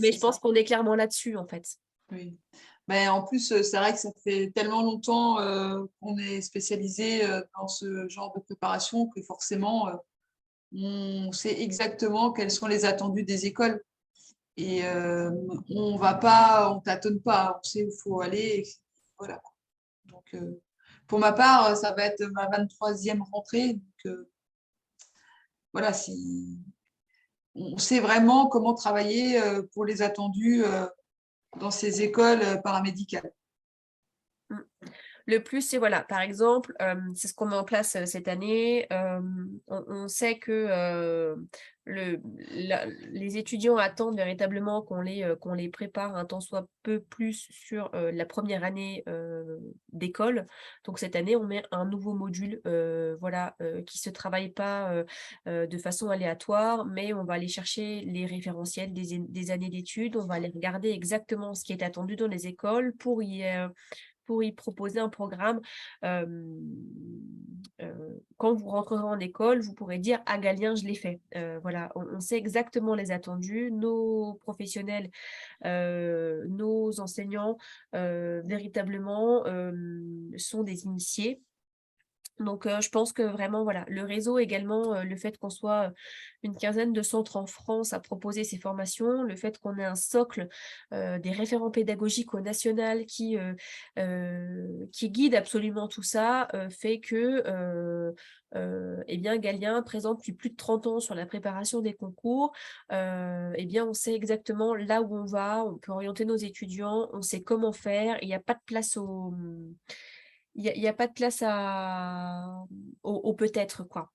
Mais c'est je pense ça. qu'on est clairement là-dessus, en fait. Oui. Ben, en plus, c'est vrai que ça fait tellement longtemps qu'on est spécialisé dans ce genre de préparation que forcément, on sait exactement quels sont les attendus des écoles. Et on tâtonne pas, on sait où il faut aller. Et voilà. Donc, pour ma part, ça va être ma 23e rentrée. Donc, voilà, on sait vraiment comment travailler pour les attendus dans ces écoles paramédicales. Le plus, c'est par exemple, c'est ce qu'on met en place cette année. On sait que les étudiants attendent véritablement qu'on les prépare un tant soit peu plus sur la première année d'école. Donc cette année, on met un nouveau module qui se travaille pas de façon aléatoire, mais on va aller chercher les référentiels des années d'études. On va aller regarder exactement ce qui est attendu dans les écoles pour y proposer un programme. Quand vous rentrerez en école, vous pourrez dire « Ah, Galien, je l'ai fait ». On sait exactement les attendus. Nos professionnels, nos enseignants, véritablement, sont des initiés. Donc, je pense que vraiment, le réseau également, le fait qu'on soit une quinzaine de centres en France à proposer ces formations, le fait qu'on ait un socle, des référents pédagogiques au national qui guide absolument tout ça, fait que Galien, présent depuis plus de 30 ans sur la préparation des concours, on sait exactement là où on va, on peut orienter nos étudiants, on sait comment faire, il n'y a pas de place il y a pas de place au peut-être, quoi.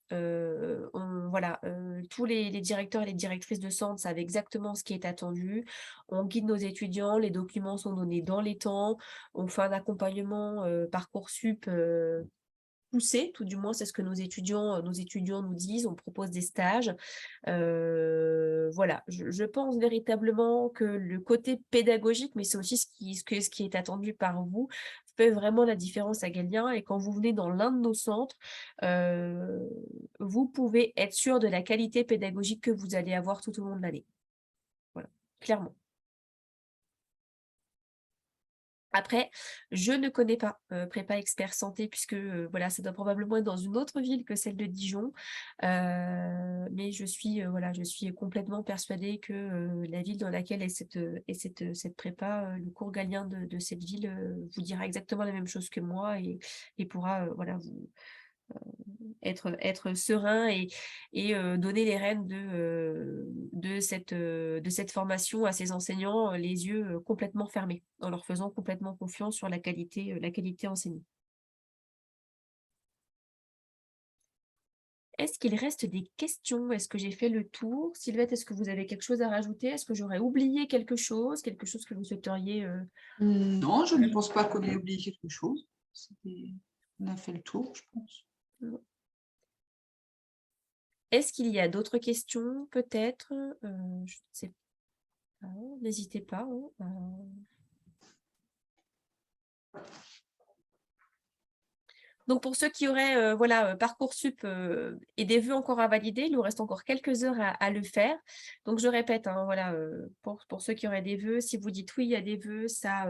Tous les directeurs et les directrices de centre savent exactement ce qui est attendu. On guide nos étudiants, les documents sont donnés dans les temps, on fait un accompagnement Parcoursup poussé, tout du moins c'est ce que nos étudiants nous disent, on propose des stages. Je pense véritablement que le côté pédagogique, mais c'est aussi ce qui est attendu par vous, fait vraiment la différence à Galien. Et quand vous venez dans l'un de nos centres, vous pouvez être sûr de la qualité pédagogique que vous allez avoir tout au long de l'année. Voilà, clairement. Après, je ne connais pas prépa expert santé puisque voilà, ça doit probablement être dans une autre ville que celle de Dijon. Mais je suis complètement persuadée que la ville dans laquelle est cette prépa, le cours Galien de cette ville vous dira exactement la même chose que moi et pourra voilà, vous être serein et donner les rênes de cette formation à ses enseignants, les yeux complètement fermés, en leur faisant complètement confiance sur la qualité enseignée. Est-ce qu'il reste des questions? Est-ce que j'ai fait le tour? Sylvette, est-ce que vous avez quelque chose à rajouter? Est-ce que j'aurais oublié quelque chose que vous souhaiteriez Non, je ne pense pas qu'on ait oublié quelque chose. On a fait le tour, je pense. Est-ce qu'il y a d'autres questions, peut-être? Je ne sais pas. N'hésitez pas. Donc, pour ceux qui auraient Parcoursup et des vœux encore à valider, il nous reste encore quelques heures à le faire. Donc, je répète, pour ceux qui auraient des vœux, si vous dites oui, il y a des vœux, ça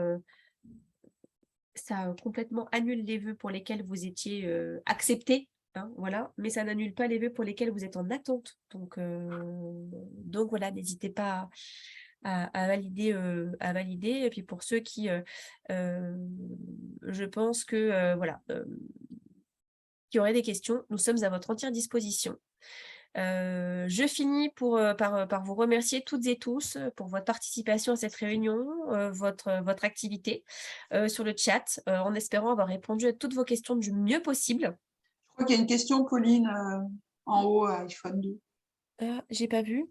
complètement annule les vœux pour lesquels vous étiez acceptés. Voilà, mais ça n'annule pas les vœux pour lesquels vous êtes en attente. Donc voilà, n'hésitez pas à valider. Et puis pour ceux qui, je pense que qui auraient des questions, nous sommes à votre entière disposition. Je finis par vous remercier toutes et tous pour votre participation à cette réunion, votre activité sur le chat, en espérant avoir répondu à toutes vos questions du mieux possible. Je crois qu'il y a une question, Pauline, en haut à iPhone 2. J'ai pas vu.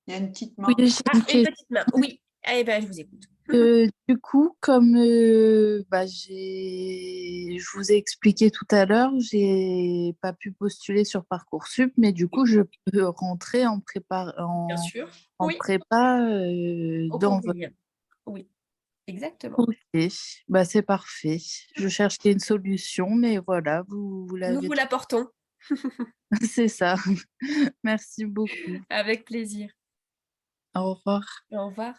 Il y a une petite main. Oui, j'ai une Une question. petite main, oui. Eh ben, je vous écoute. Du coup, comme je vous ai expliqué tout à l'heure, j'ai pas pu postuler sur Parcoursup, mais du coup, je peux rentrer en prépa, Bien sûr. en Oui, prépa au dans cours votre... Galien. Oui, exactement. Ok, bah, c'est parfait. Je cherchais une solution, mais voilà, vous Nous l'avez. vous l'apportons C'est ça. Merci beaucoup. avec plaisir. Au revoir. Au revoir.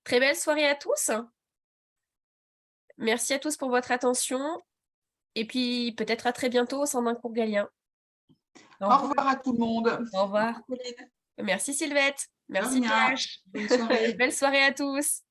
Très belle soirée à tous. Merci à tous pour votre attention. Et puis, peut-être à très bientôt au sein d'un cours Galien. Au revoir à tout le monde. Au revoir. Pauline. Merci Sylvette. Merci De rien. PH. Bonne soirée. Belle soirée à tous.